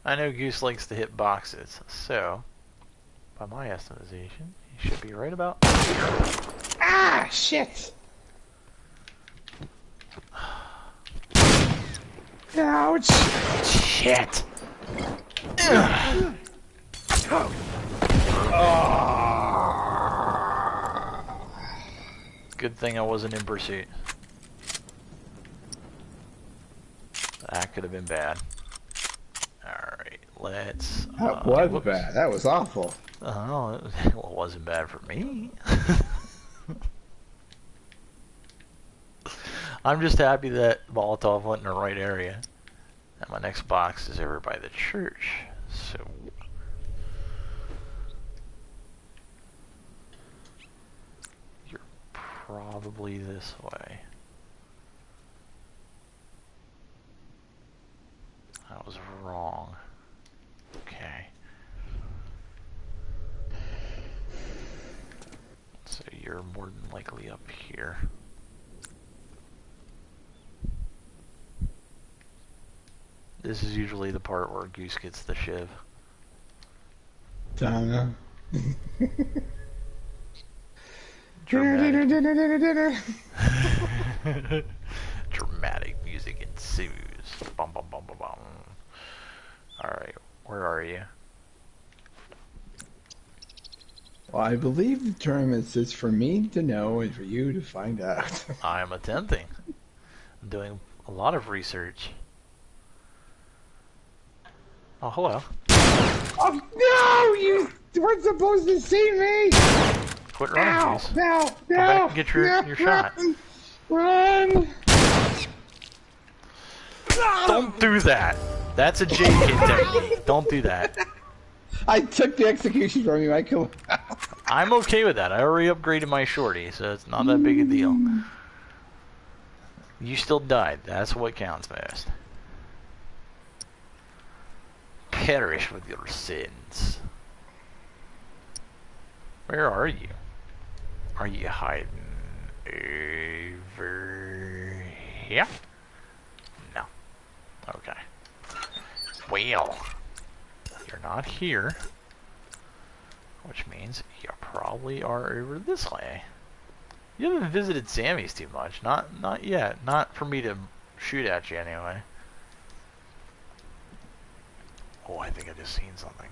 I know Goose likes to hit boxes, so by my estimation, he should be right about here. Ah, shit! Ouch! Shit! Good thing I wasn't in pursuit. That could have been bad. Alright, let's... That was whoops. bad. That was awful. Oh, well, it wasn't bad for me. I'm just happy that Molotov went in the right area. And my next box is over by the church. So... you're probably this way. That was wrong. Okay. So you're more than likely up here. This is usually the part where Goose gets the shiv. Donna. Dramatic. Dramatic music ensues. Bum bum bum bum bum. Alright, where are you? Well, I believe the tournament is for me to know and for you to find out. I am attempting. I'm doing a lot of research. Oh, hello. Oh no! You weren't supposed to see me! Quit running, Goose. No! Come back and get your shot. Run! Don't do that. That's a J-Kid technique. Don't do that. I took the execution from you. I killed. I'm okay with that. I already upgraded my shorty, so it's not that big a deal. You still died. That's what counts most. perish with your sins. Where are you? Are you hiding over here? No. Okay. Well, you're not here, which means you probably are over this way. You haven't visited Sammy's too much. Not yet. Not for me to shoot at you anyway. Oh, I think I just seen something.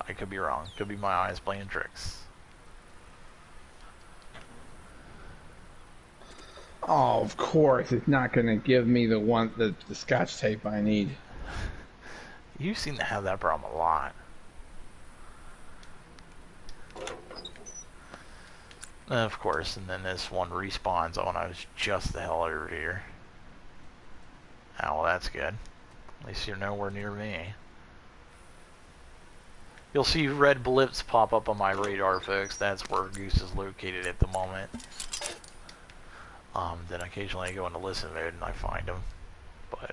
I could be wrong. Could be my eyes playing tricks. Oh, of course, it's not going to give me the scotch tape I need. You seem to have that problem a lot. Of course, and then this one respawns when I was just the hell over here. Oh, well, that's good. At least you're nowhere near me. You'll see red blips pop up on my radar, folks. That's where Goose is located at the moment. Then occasionally I go into listen mode and I find him. But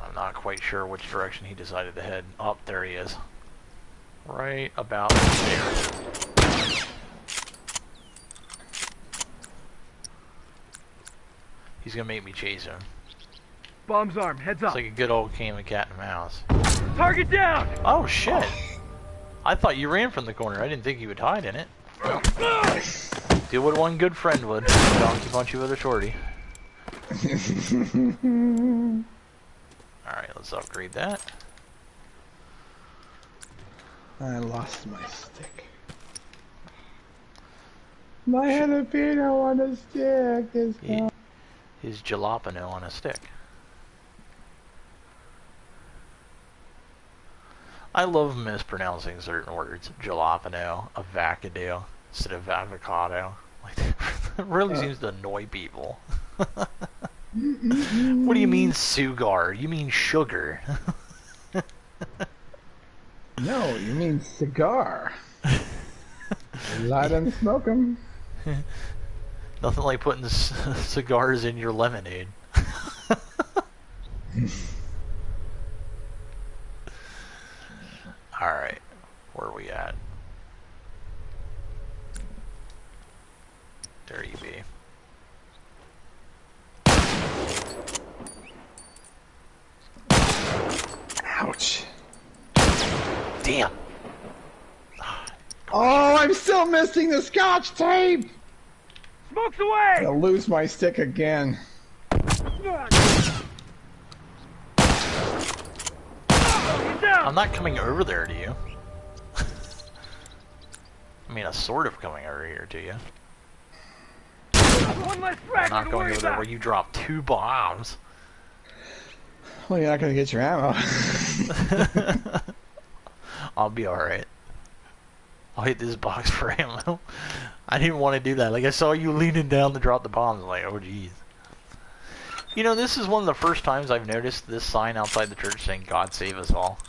I'm not quite sure which direction he decided to head. Oh, there he is. Right about there. He's gonna make me chase him. Bomb's armed. Heads up. It's like a good old game of cat and mouse. Target down! Oh shit! I thought you ran from the corner. I didn't think you would hide in it. Do what one good friend would. Donkey punch you with a shorty. Alright, let's upgrade that. I lost my stick. My jalapeno on a stick is gone. His jalapeno on a stick. I love mispronouncing certain words. Jalapeno, avocado, instead of avocado. Like, it really seems to annoy people. What do you mean sugar? You mean sugar. No, you mean cigar. Light and smoke 'em. Nothing like putting cigars in your lemonade. Alright, where are we at? There you be. Ouch. Damn! Oh, I'm still missing the scotch tape! Smoke's away! I'll lose my stick again. I'm not coming over there to you. I mean, I'm sort of coming over here to you. One less I'm frag not to going worry over there about. where you drop 2 bombs. Well, you're not gonna get your ammo. I'll be alright. I'll hit this box for ammo. I didn't want to do that. Like, I saw you leaning down to drop the bombs. I'm like, oh, jeez. You know, this is one of the first times I've noticed this sign outside the church saying, God save us all.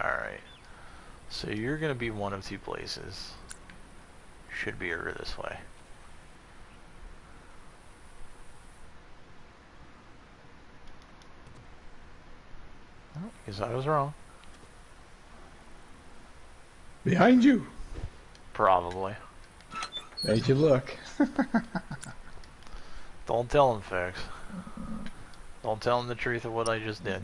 Alright. So you're going to be one of 2 places. Should be over this way. Oh, guess I was wrong. Behind you. Probably. Made you look. Don't tell him, folks. Don't tell him the truth of what I just did.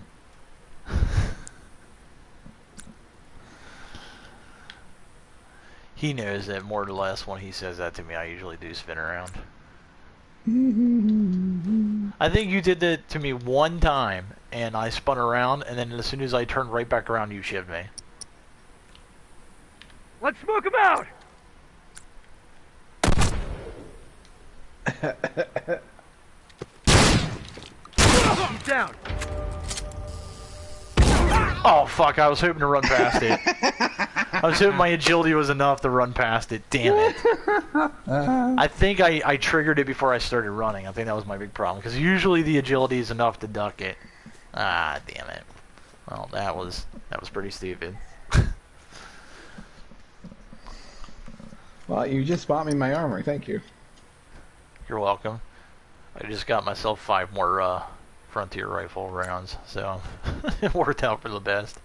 He knows that more or less when he says that to me, I usually do spin around. I think you did that to me one time, and I spun around, and then as soon as I turned right back around, you shivved me. Let's smoke him out! He's down. Oh fuck, I was hoping to run past it. I was hoping my agility was enough to run past it. Damn it. I think I triggered it before I started running. I think that was my big problem. Because usually the agility is enough to duck it. Ah, damn it. Well, that was pretty stupid. Well, you just bought me my armor. Thank you. You're welcome. I just got myself 5 more Frontier rifle rounds, so it worked out for the best.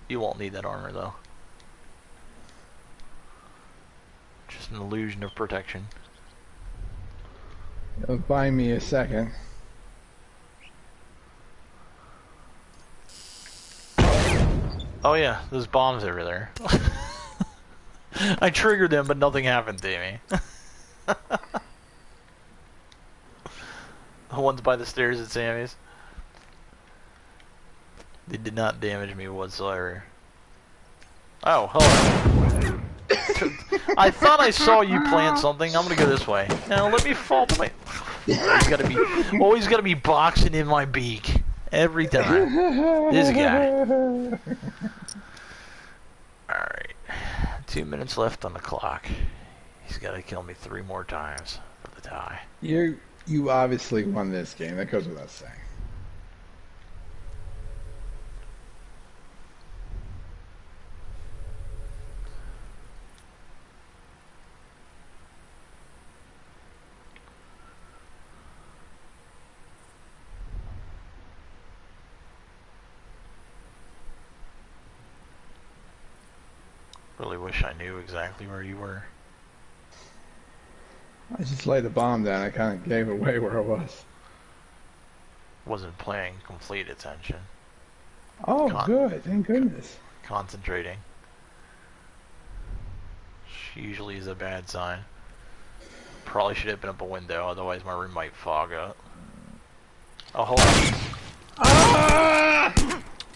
You won't need that armor though. Just an illusion of protection. It'll buy me a second. Oh yeah, there's bombs over there. I triggered them, but nothing happened to me. The ones by the stairs at Sammy's. They did not damage me whatsoever. Oh, hello. I thought I saw you plant something. I'm gonna go this way. Now let me fall to my... Always gotta be boxing in my beak. Every time. This guy. Alright. 2 minutes left on the clock. He's gotta kill me 3 more times for the tie. You obviously won this game. That goes without saying. Really wish I knew exactly where you were. I just laid the bomb down. I kind of gave away where I was. Wasn't paying complete attention. Oh, good. Thank goodness. Concentrating. Usually is a bad sign. Probably should open up a window, otherwise my room might fog up. Oh, hold on. Ah!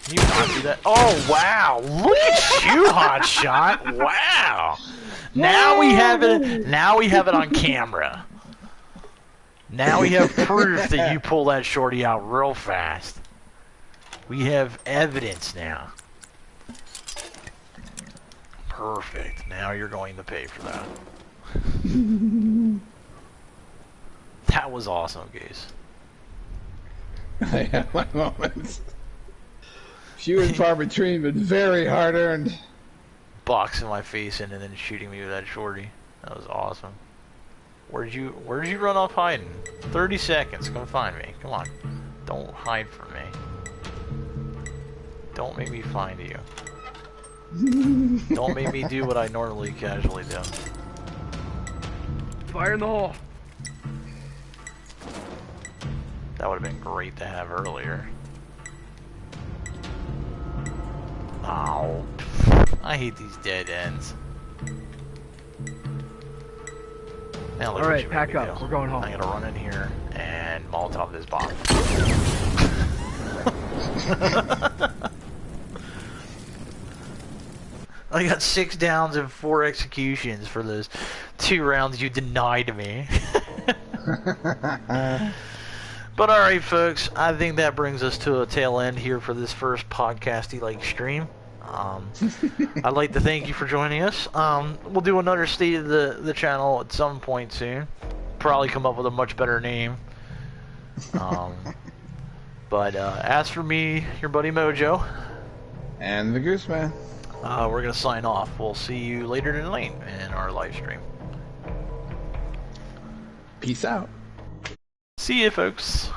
Can you not do that? Oh, wow! Look at you, hotshot! Wow! Now we have it. Now we have it on camera. Now we have proof that you pull that shorty out real fast. We have evidence now. Perfect. Now you're going to pay for that. That was awesome, Goose. I have my moments. Few and far between, but very hard earned. Boxing my face in and then shooting me with that shorty. That was awesome. Where'd you run off hiding? 30 seconds. Come find me. Come on. Don't hide from me. Don't make me find you. Don't make me do what I normally casually do. Fire in the hole. That would have been great to have earlier. Oh, I hate these dead ends. Now look All what right, you pack made me up. do. We're going home. I'm gonna run in here and Molotov this bomb. I got 6 downs and 4 executions for those 2 rounds you denied me. But alright folks, I think that brings us to a tail end here for this first podcasty-like stream. I'd like to thank you for joining us. We'll do another state of the channel at some point soon. Probably come up with a much better name. But as for me, your buddy Mojo. And the Goose Man. We're going to sign off. We'll see you later tonight in our live stream. Peace out. See you, folks.